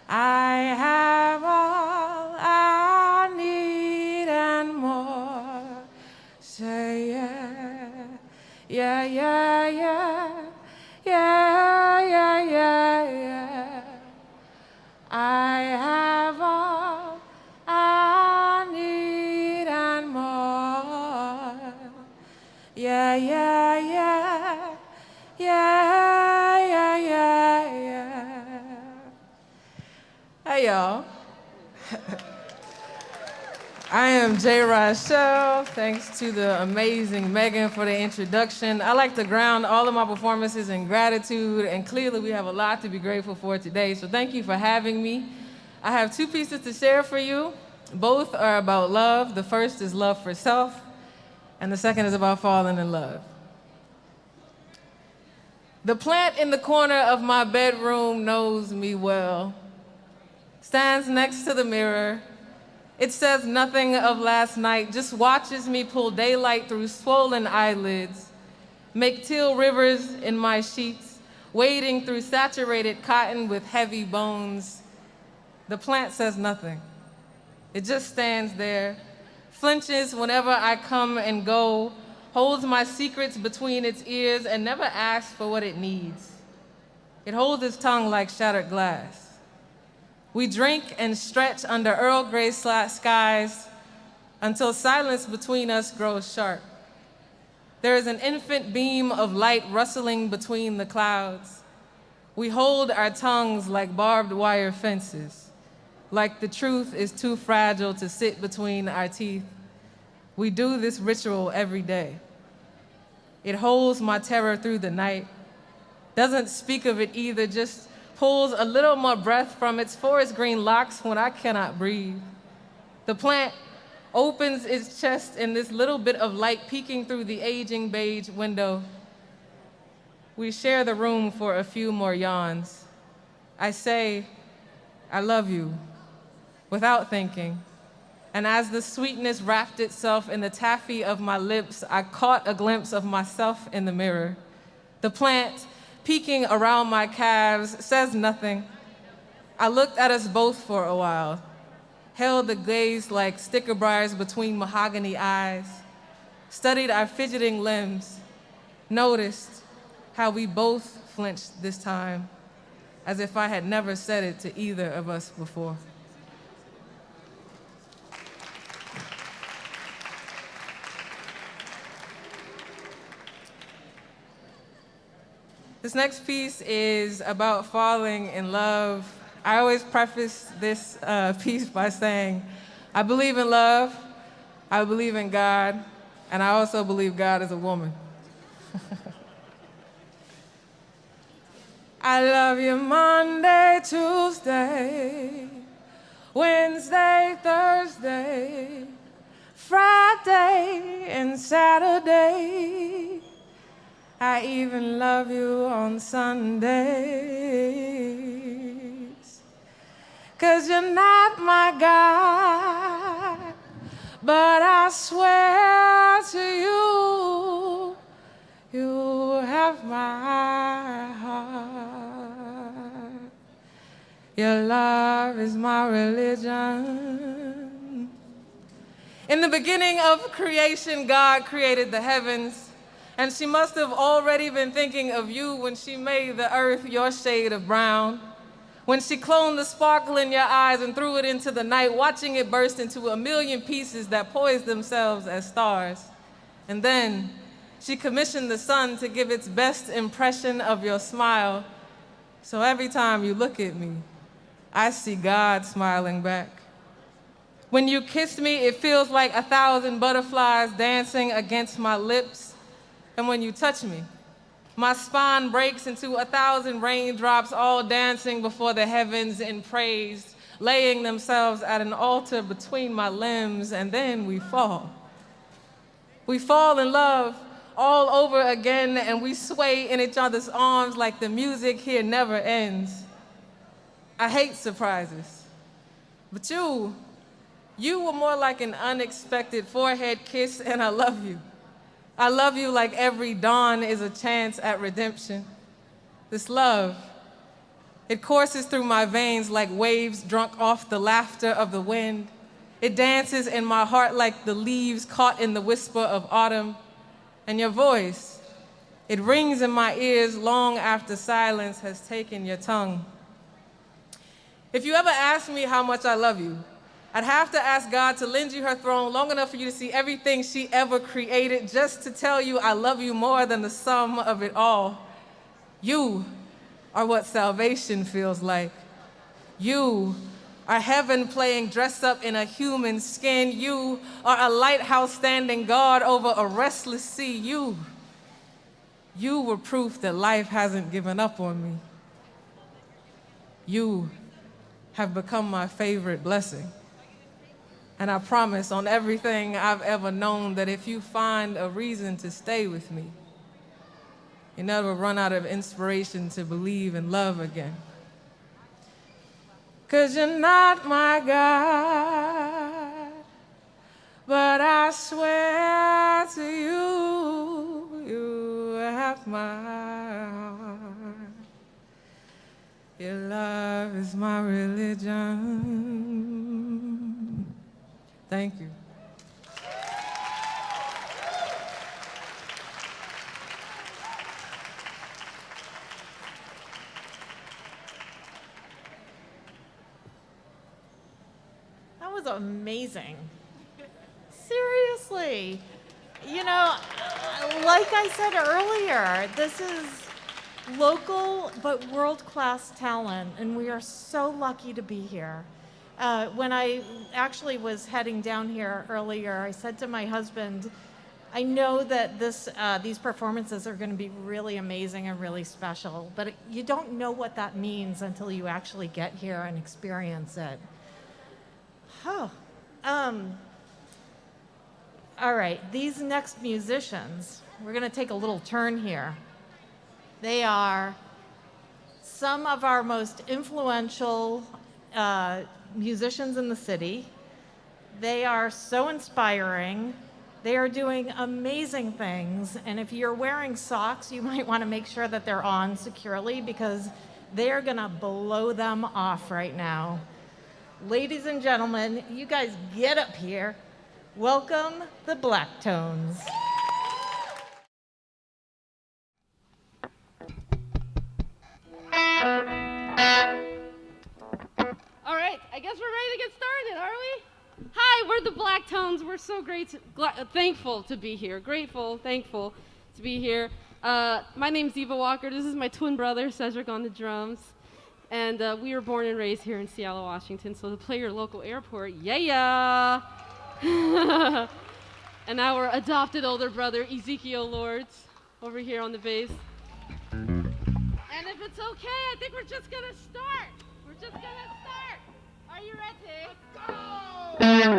I have all I need and more. Say yeah, yeah, yeah, yeah. Yeah, yeah, yeah, yeah. I have all I need and more. Yeah, yeah, yeah. Yeah, yeah, yeah, yeah. Hey, y'all. I am J. Rochelle. Thanks to the amazing Megan for the introduction. I like to ground all of my performances in gratitude, and clearly we have a lot to be grateful for today, so thank you for having me. I have two pieces to share for you. Both are about love. The first is love for self, and the second is about falling in love. The plant in the corner of my bedroom knows me well. Stands next to the mirror. It says nothing of last night, just watches me pull daylight through swollen eyelids, make teal rivers in my sheets, wading through saturated cotton with heavy bones. The plant says nothing. It just stands there, flinches whenever I come and go, holds my secrets between its ears and never asks for what it needs. It holds its tongue like shattered glass. We drink and stretch under Earl Grey skies until silence between us grows sharp. There is an infant beam of light rustling between the clouds. We hold our tongues like barbed wire fences, like the truth is too fragile to sit between our teeth. We do this ritual every day. It holds my terror through the night, doesn't speak of it either, just pulls a little more breath from its forest green locks when I cannot breathe. The plant opens its chest in this little bit of light peeking through the aging beige window. We share the room for a few more yawns. I say, I love you, without thinking. And as the sweetness wrapped itself in the taffy of my lips, I caught a glimpse of myself in the mirror. The plant, peeking around my calves, says nothing. I looked at us both for a while, held the gaze like sticker briars between mahogany eyes, studied our fidgeting limbs, noticed how we both flinched this time, as if I had never said it to either of us before. This next piece is about falling in love. I always preface this piece by saying, I believe in love, I believe in God, and I also believe God is a woman. I love you Monday, Tuesday, Wednesday, Thursday, Friday, and Saturday. I even love you on Sundays. 'Cause you're not my God, but I swear to you, you have my heart. Your love is my religion. In the beginning of creation, God created the heavens. And she must have already been thinking of you when she made the earth your shade of brown. When she cloned the sparkle in your eyes and threw it into the night, watching it burst into a million pieces that poised themselves as stars. And then she commissioned the sun to give its best impression of your smile. So every time you look at me, I see God smiling back. When you kiss me, it feels like 1,000 butterflies dancing against my lips. And when you touch me, my spine breaks into 1,000 raindrops, all dancing before the heavens in praise, laying themselves at an altar between my limbs, and then we fall. We fall in love all over again, and we sway in each other's arms like the music here never ends. I hate surprises, but you were more like an unexpected forehead kiss, and I love you. I love you like every dawn is a chance at redemption. This love, it courses through my veins like waves drunk off the laughter of the wind. It dances in my heart like the leaves caught in the whisper of autumn. And your voice, it rings in my ears long after silence has taken your tongue. If you ever ask me how much I love you, I'd have to ask God to lend you her throne long enough for you to see everything she ever created just to tell you I love you more than the sum of it all. You are what salvation feels like. You are heaven playing dressed up in a human skin. You are a lighthouse standing guard over a restless sea. You were proof that life hasn't given up on me. You have become my favorite blessing. And I promise on everything I've ever known that if you find a reason to stay with me, you never run out of inspiration to believe and love again. 'Cause you're not my God, but I swear to you, you have my heart. Your love is my religion. Thank you. That was amazing. Seriously. You know, like I said earlier, this is local but world-class talent, and we are so lucky to be here. When I actually was heading down here earlier, I said to my husband, I know that these performances are going to be really amazing and really special, but you don't know what that means until you actually get here and experience it. Oh. All right, these next musicians, we're going to take a little turn here. They are some of our most influential musicians in the city. They are so inspiring. They are doing amazing things. And if you're wearing socks, you might want to make sure that they're on securely because they are going to blow them off right now. Ladies and gentlemen, you guys get up here. Welcome the Black Tones. All right, I guess we're ready to get started, are we? Hi, we're the Black Tones. We're so thankful to be here. Grateful, thankful to be here. My name's Eva Walker. This is my twin brother, Cedric, on the drums. And we were born and raised here in Seattle, Washington, so to play your local airport, yeah! And our adopted older brother, Ezekiel Lords, over here on the bass. And if it's okay, I think we're just gonna start. We're just gonna start. Are you ready? Let's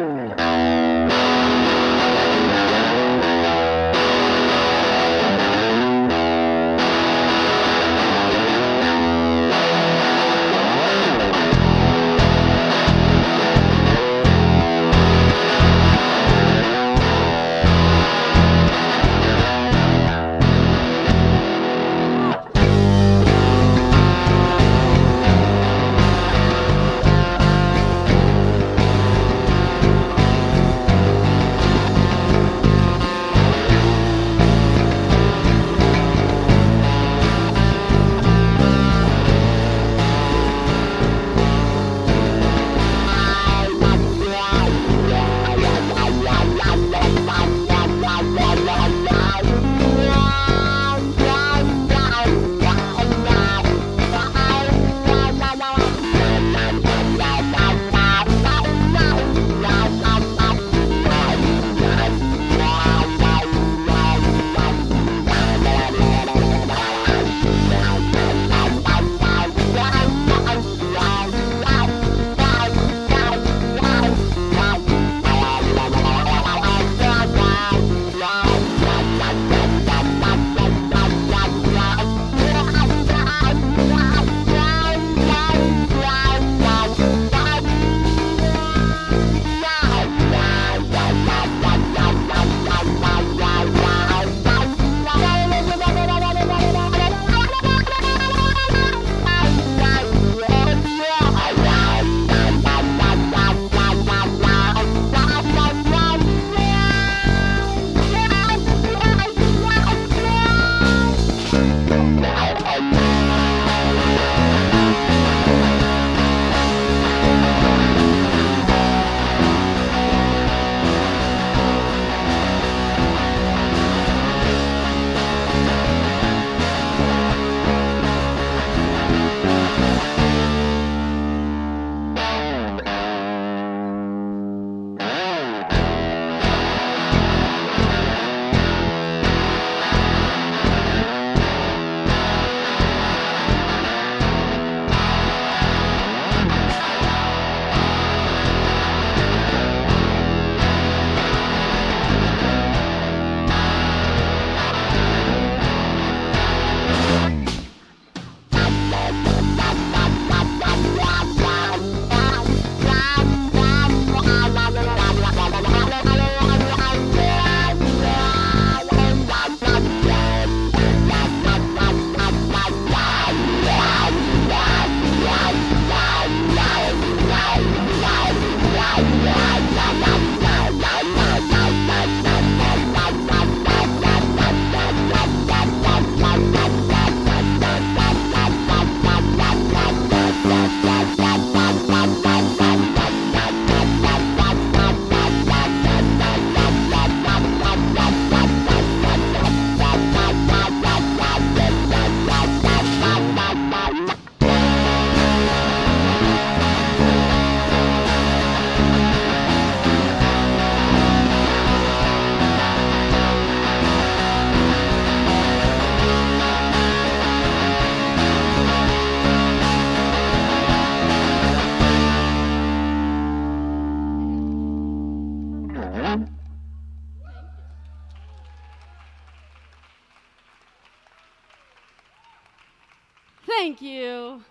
Thank you.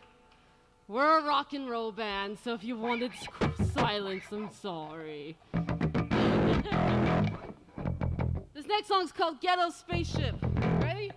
We're a rock and roll band, so if you wanted silence, I'm sorry. This next song's called Ghetto Spaceship. Ready?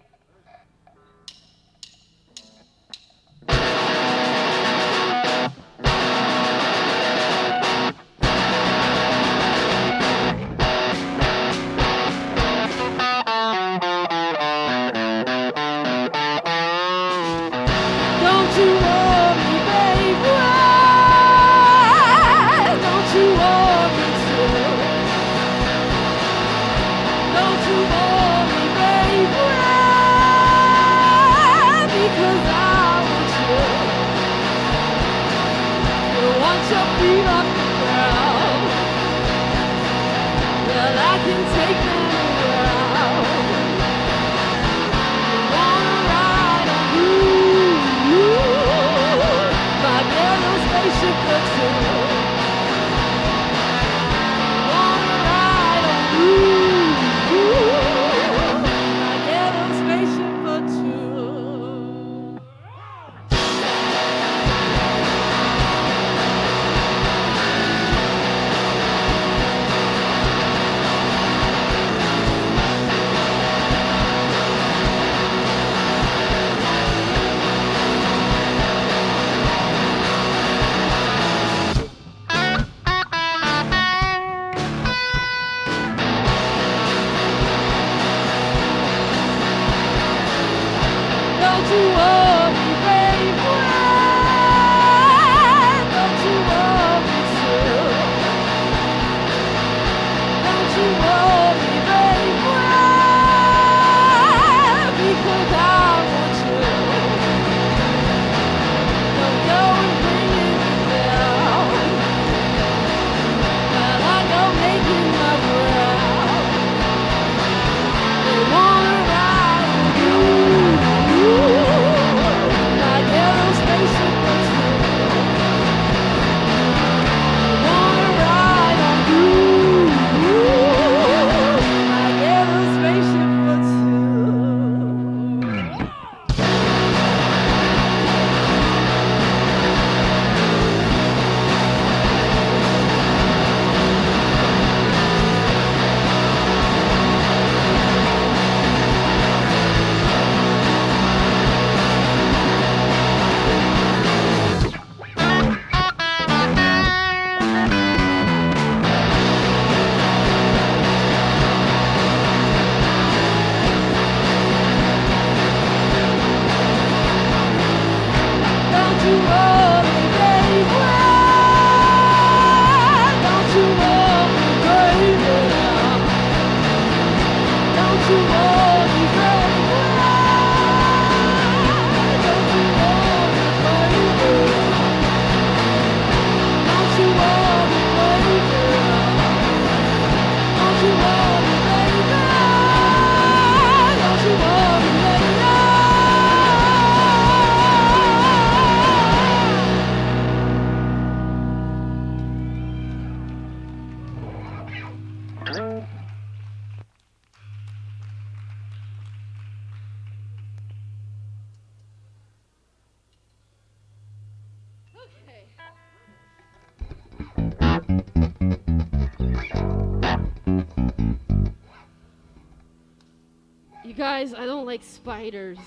Guys, I don't like spiders,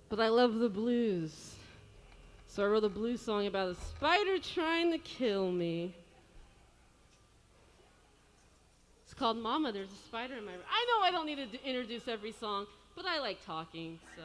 but I love the blues. So I wrote a blues song about a spider trying to kill me. It's called Mama, There's a Spider in My Room. I know I don't need to introduce every song, but I like talking, so.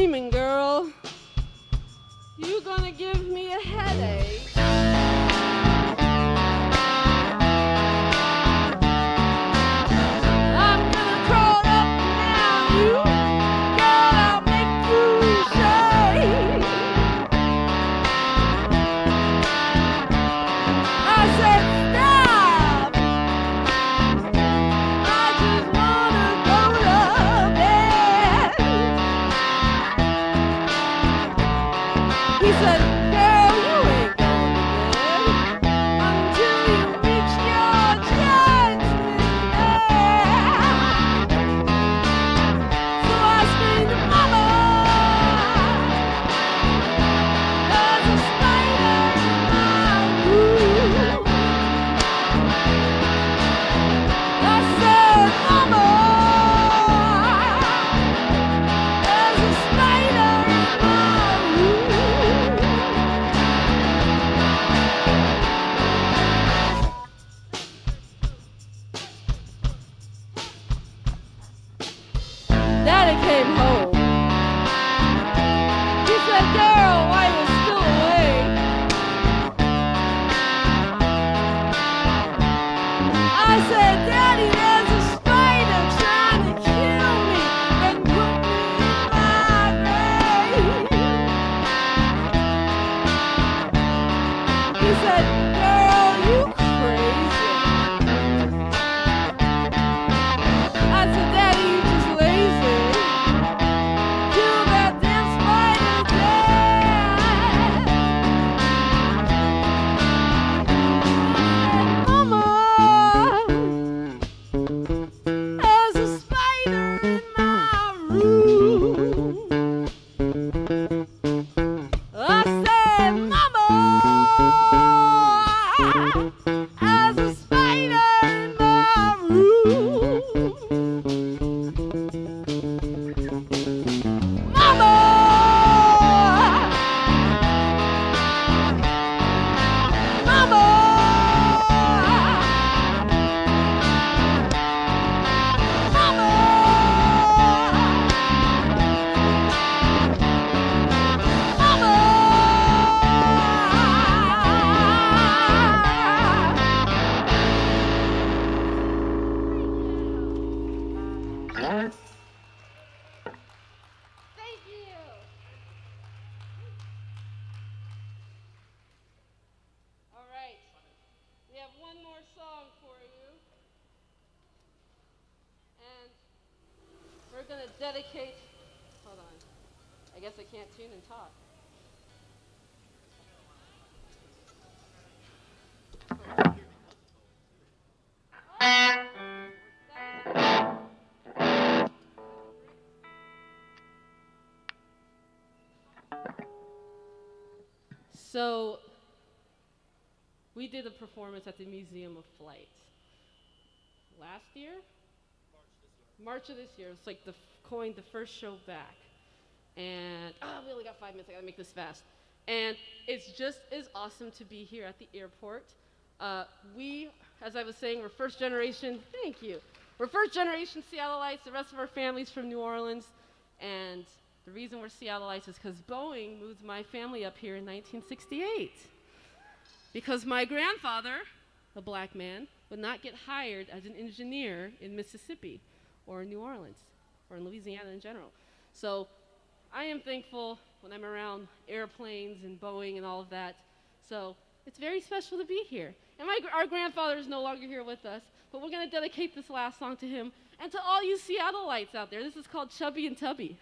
dreaming, girl. You gonna give me a headache. I'm gonna crawl up and down you. Girl, I'll make you shake. I said stop. I just wanna go to bed. He said, girl, you ain't going to bed until you reach your judgment there. So I screamed, mama, there's a spider in my room. I said, mama, there's a spider in my room. Daddy came home. He said, girl, why you still awake? I said, Daddy, there's a spider trying to kill me and put me in my grave. He said, girl, you crazy. I said, Daddy, you just lazy. Kill that damn spider dead. Mama, there's a spider in my room. I said, Mama, there's a spider in my room. Mama, Mama, thank you. All right, we have one more song for you, and we're gonna dedicate. Hold on, I guess I can't tune and talk. So, we did a performance at the Museum of Flight last year? March of this year. It's like coined the first show back. And, we only got 5 minutes. I gotta make this fast. And it's just as awesome to be here at the airport. We, as I was saying, we're first generation. Thank you. We're first generation Seattleites. The rest of our family's from New Orleans. And the reason we're Seattleites is because Boeing moved my family up here in 1968. Because my grandfather, a black man, would not get hired as an engineer in Mississippi or in New Orleans or in Louisiana in general. So I am thankful when I'm around airplanes and Boeing and all of that. So it's very special to be here. And our grandfather is no longer here with us, but we're going to dedicate this last song to him and to all you Seattleites out there. This is called Chubby and Tubby.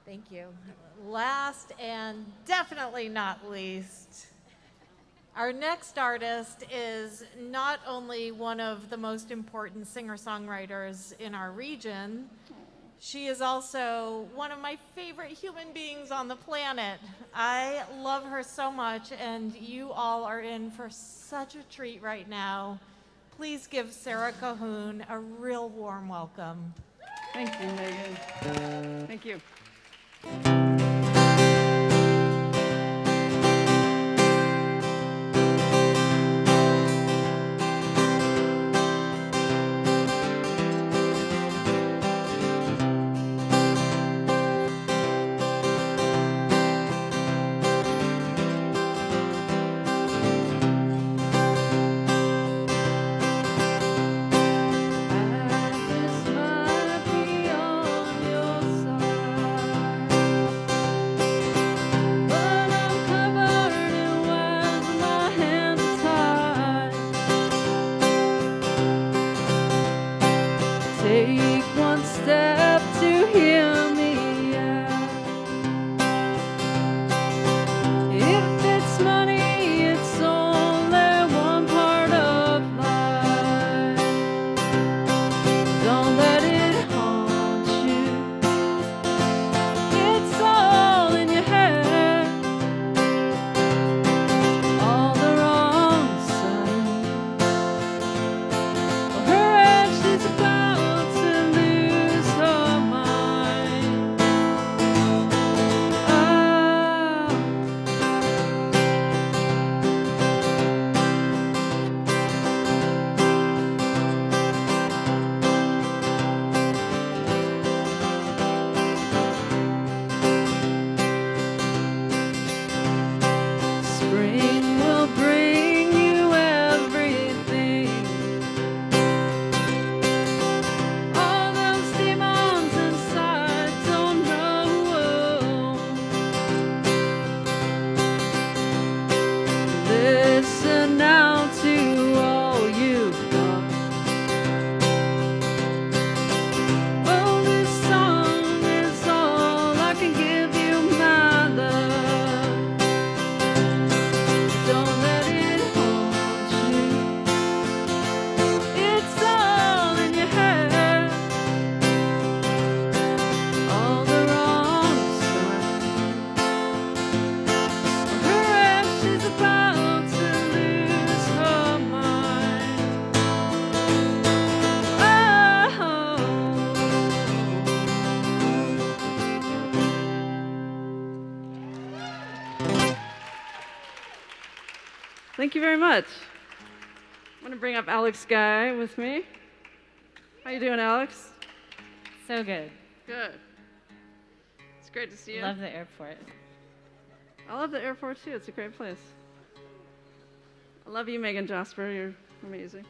Thank you. Last and definitely not least, our next artist is not only one of the most important singer-songwriters in our region, she is also one of my favorite human beings on the planet. I love her so much, and you all are in for such a treat right now. Please give Sarah Cahoon a real warm welcome. Thank you, Megan. Thank you. I just might be on your side. Thank you very much. I'm going to bring up Alex Guy with me. How you doing, Alex? So good. Good. It's great to see you. Love the airport. I love the airport too. It's a great place. I love you, Megan Jasper. You're amazing.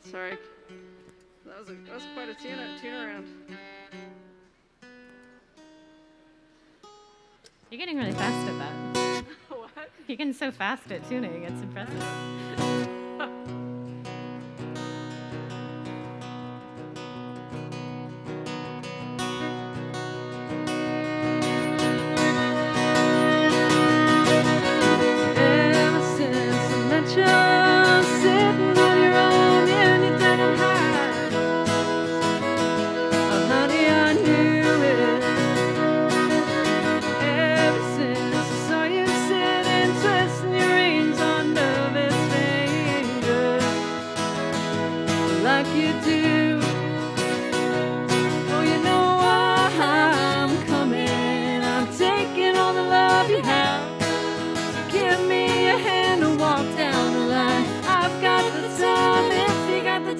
Sorry. That was quite a tune around. You're getting really fast at that. What? You're getting so fast at tuning. It's impressive.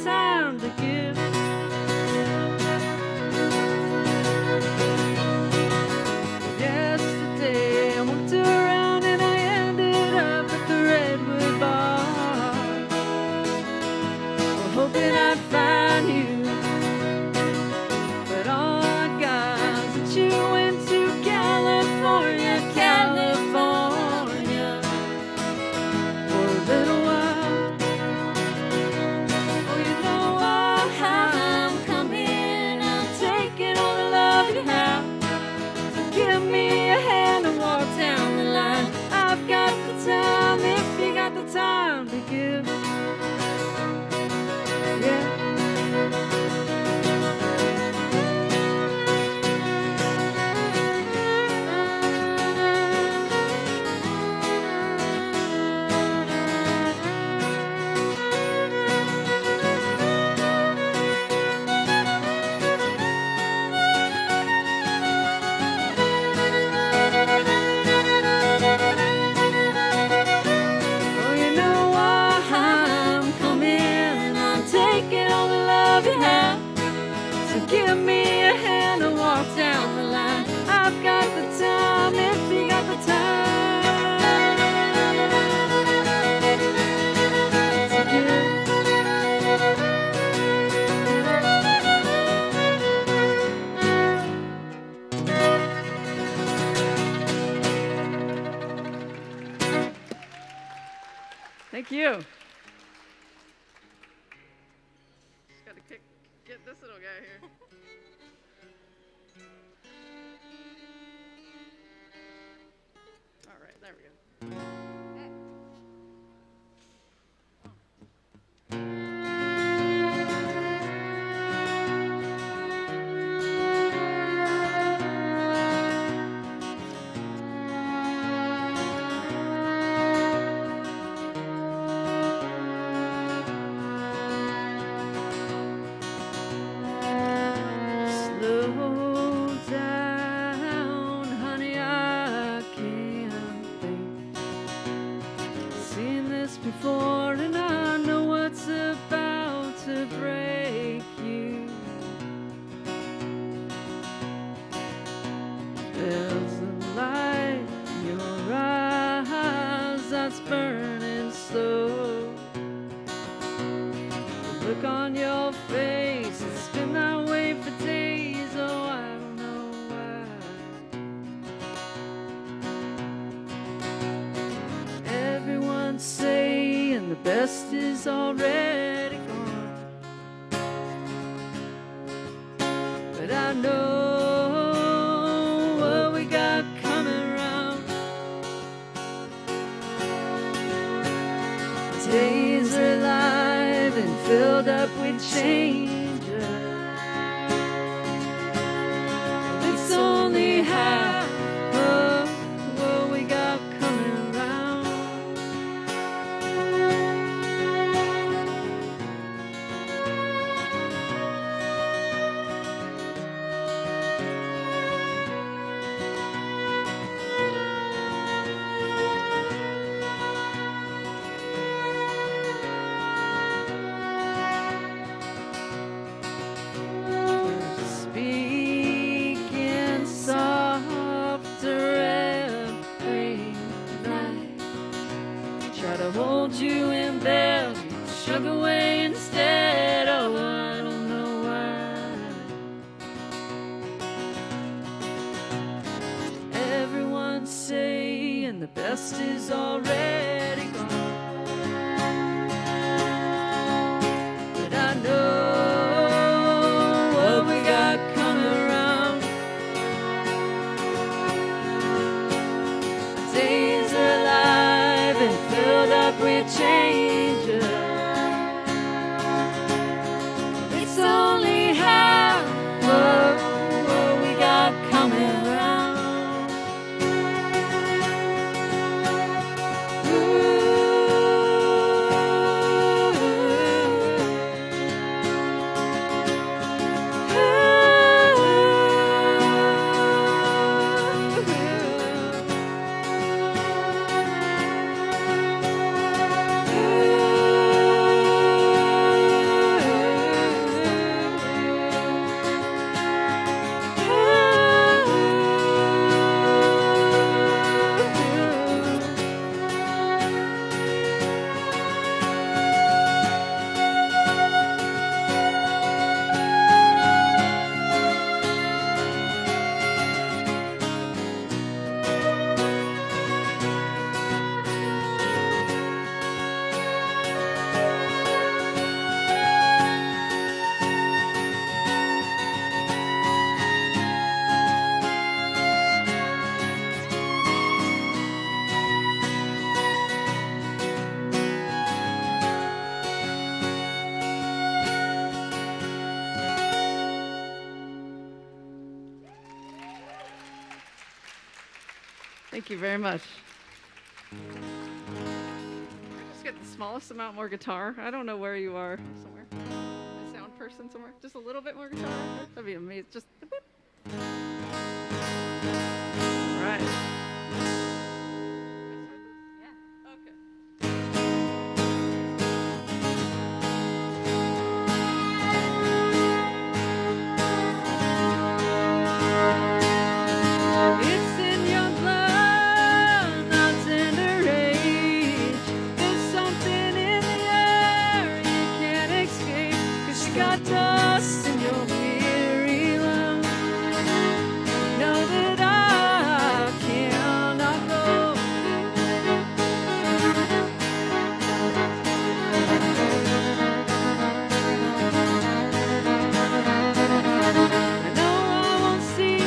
Time to give. Yesterday I walked around and I ended up at the Redwood Bar, hoping I'd find you, but all I got is that you went to California, California, for a little while. Time to give. Yeah. Give me a hand and walk down the line. I've got the time if you got the time to give. Thank you. Just got to get this little guy here. All right, there we go. Slow down, honey, I can't think. Seen this before and I know what's about to break you. There's a light in your eyes that's burning slow. The look on your face, it's been that way for days, oh I don't know why. Everyone's saying the best is already gone, but I know what we got coming round. Days are alive and filled up with change. It's only half of what we got coming round. want you in bed, you shook away instead. Oh, I don't know why. Everyone's saying the best is already gone, but I know what we got coming around. Our days are alive and filled up with changes. It's only half of what we got coming around. Thank you very much. Just get the smallest amount more guitar. I don't know where you are. Somewhere. A sound person somewhere. Just a little bit more guitar. That'd be amazing. Just a bit. All right. It's in your blood, not tender age. There's something in the air you can't escape, 'cause you got dust in your weary lungs. You know that I cannot go. I know I won't see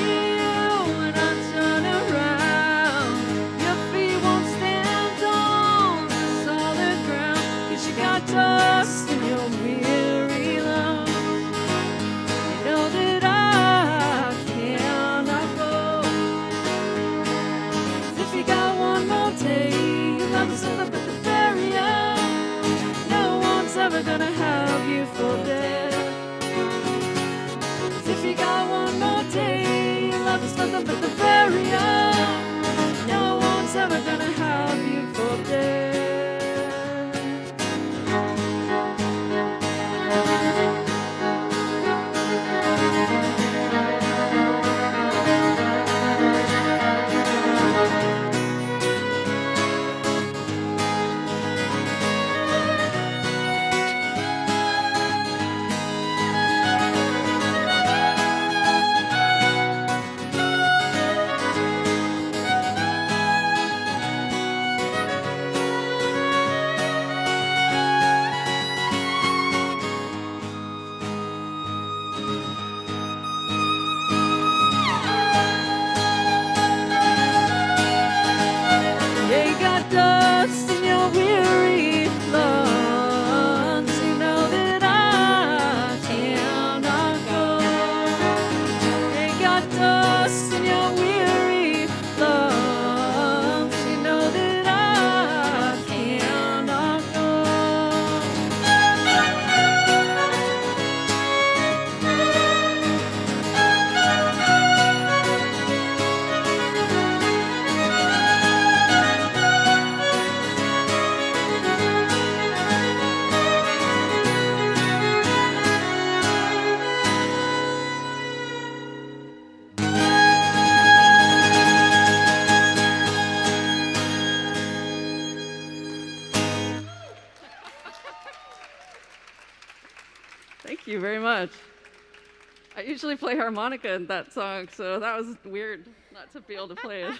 you when I turn around. Your feet won't stand on the solid ground, 'cause you got dust in your weary lungs. You know that I cannot go. 'Cause if you got one more day, you love yourself up at the very end. No one's ever gonna have you for dead. 'Cause if you got one more day, you love yourself up at the very end. No one's ever gonna have you for dead. Thank you very much. I usually play harmonica in that song, so that was weird not to be able to play it.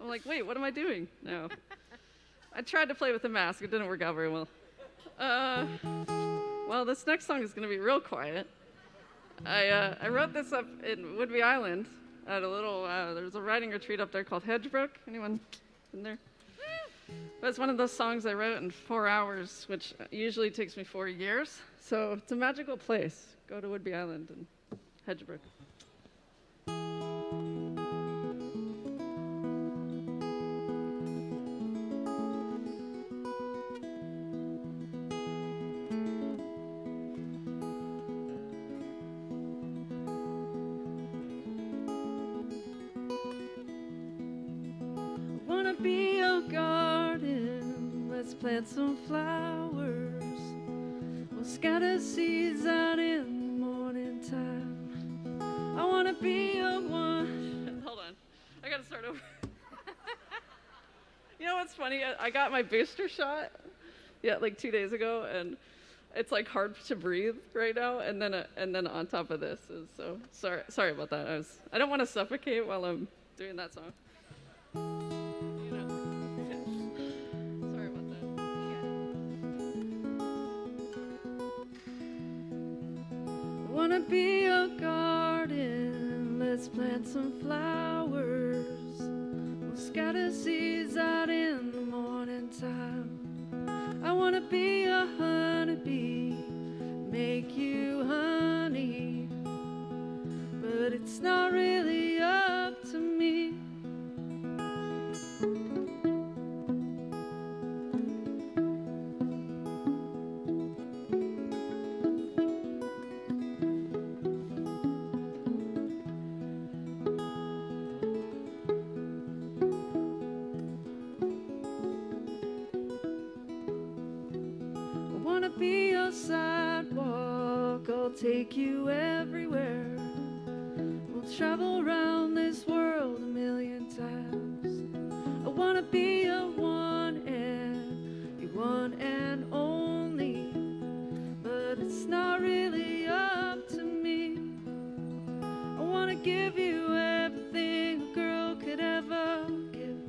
I'm like, wait, what am I doing? No. I tried to play with the mask. It didn't work out very well. Well, this next song is going to be real quiet. I wrote this up in Whidbey Island at a little, there's a writing retreat up there called Hedgebrook. Anyone been there? But it's one of those songs I wrote in 4 hours, which usually takes me 4 years. So it's a magical place. Go to Whidbey Island and Hedgebrook. Be a garden, let's plant some flowers. We'll scatter seeds out in the morning time. I wanna be a one. Hold on, I gotta start over. You know what's funny? I got my booster shot, like 2 days ago, and it's like hard to breathe right now. And then on top of this is so sorry about that. I don't want to suffocate while I'm doing that song. Wanna be a garden, let's plant some flowers. We'll scatter seeds out in the morning time. I wanna be a honeybee, make you honey, but it's not really up to me. Be a sidewalk, I'll take you everywhere. We'll travel around this world a million times. I wanna be a one and only, but it's not really up to me. I wanna give you everything a girl could ever give,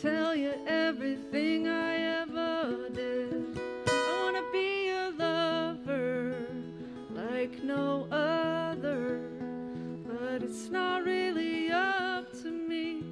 tell you everything I ever did. Be a lover like no other, but it's not really up to me.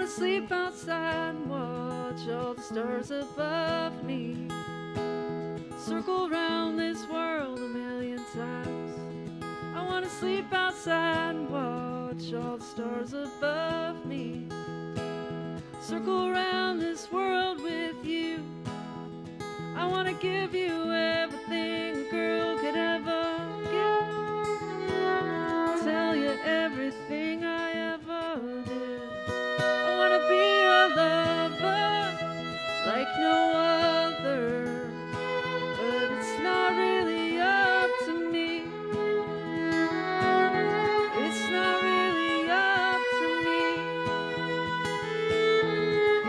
Sleep outside and watch all the stars above me, circle round this world a million times. I wanna sleep outside and watch all the stars above me, circle around this world with you. I wanna give you everything a girl could ever give, tell you everything I ever did. Be a lover like no other, but it's not really up to me. It's not really up to me.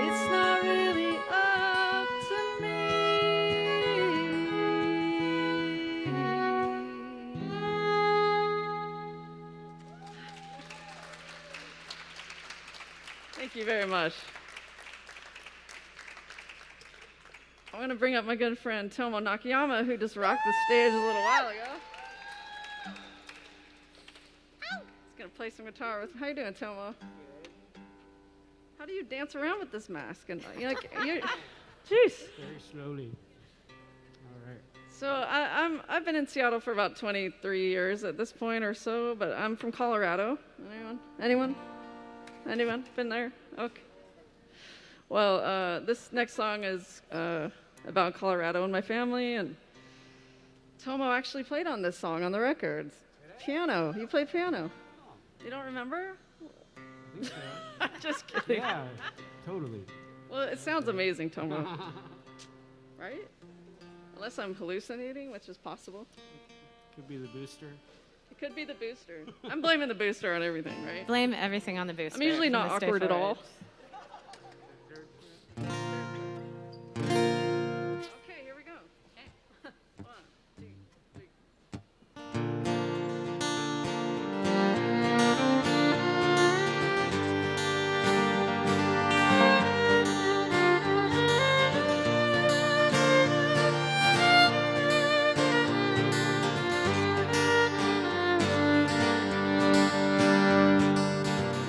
It's not really up to me. Thank you very much. I'm going to bring up my good friend Tomo Nakayama, who just rocked the stage a little while ago. He's going to play some guitar with me. How you doing, Tomo? How do you dance around with this mask? And you're jeez. Very slowly. All right. So I've been in Seattle for about 23 years at this point or so, but I'm from Colorado. Anyone? Been there? Okay. Well, this next song is about Colorado and my family, and Tomo actually played on this song on the records. Piano. You played piano. You don't remember? I think so. Just kidding. Yeah, totally. Well, it sounds amazing, Tomo. Right? Unless I'm hallucinating, which is possible. Could be the booster. It could be the booster. I'm blaming the booster on everything, right? Blame everything on the booster. I'm usually from not this day awkward at forward. all. Okay, here we go. Okay. 1, 2, 3.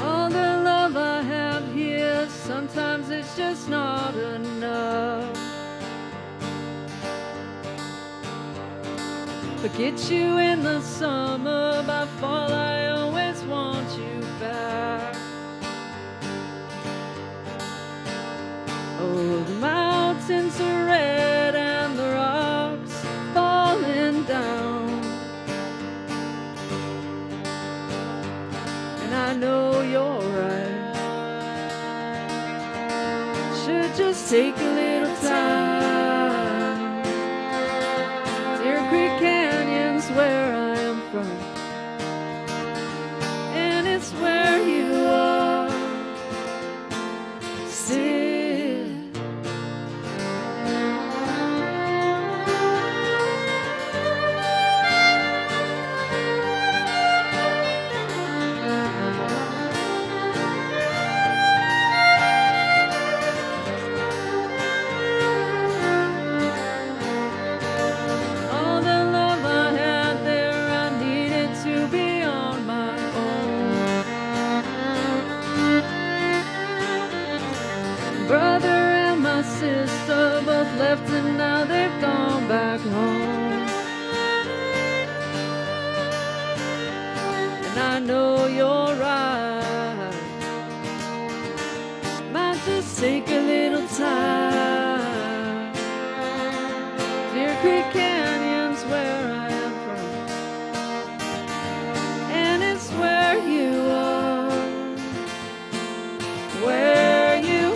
All the love I have here, sometimes it's just not enough. Forget you in the summer, by fall I always want you back. Oh, the mountains are red and the rocks falling down. And I know you're right. Should just take a little time. Deer Creek Canyon's where I am from, and it's where you are. Still. All the love I had there, I needed to be on my own. Brother and my sister both left and now they've gone back home. And I know you're right. Might just take a little time. Deer Creek Canyon's where I am from, and it's where you are, where you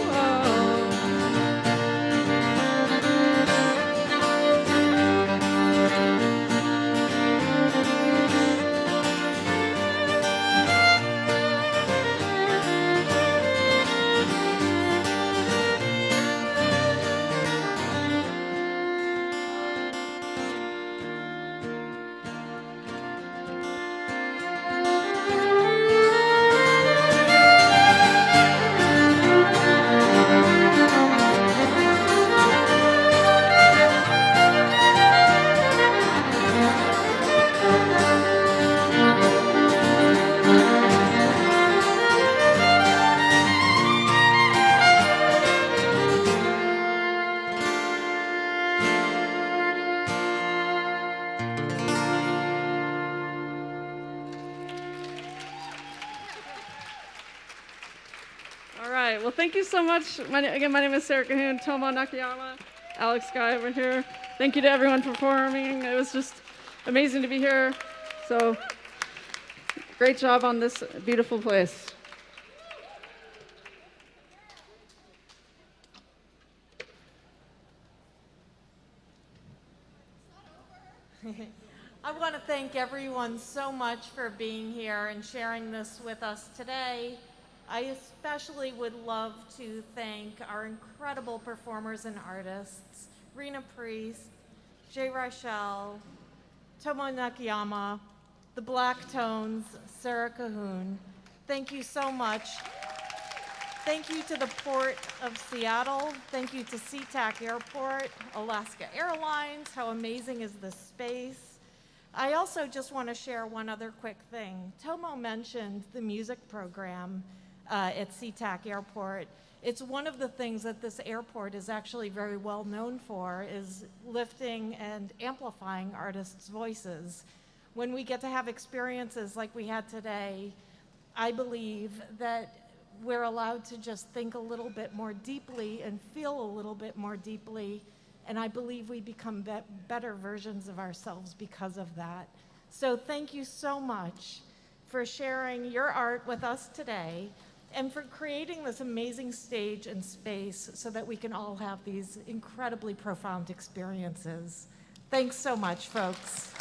All right. Well, thank you so much. Again, my name is Sarah Cahoon, Tomo Nakayama, Alex Guy over here. Thank you to everyone for performing. It was just amazing to be here. So, great job on this beautiful place. I want to thank everyone so much for being here and sharing this with us today. I especially would love to thank our incredible performers and artists, Rena Priest, Jay Reichel, Tomo Nakayama, the Black Tones, Sarah Cahoon. Thank you so much. Thank you to the Port of Seattle. Thank you to SeaTac Airport, Alaska Airlines. How amazing is this space? I also just want to share one other quick thing. Tomo mentioned the music program at SeaTac Airport. It's one of the things that this airport is actually very well known for, is lifting and amplifying artists' voices. When we get to have experiences like we had today, I believe that we're allowed to just think a little bit more deeply and feel a little bit more deeply, and I believe we become better versions of ourselves because of that. So thank you so much for sharing your art with us today. and for creating this amazing stage and space so that we can all have these incredibly profound experiences. Thanks so much, folks.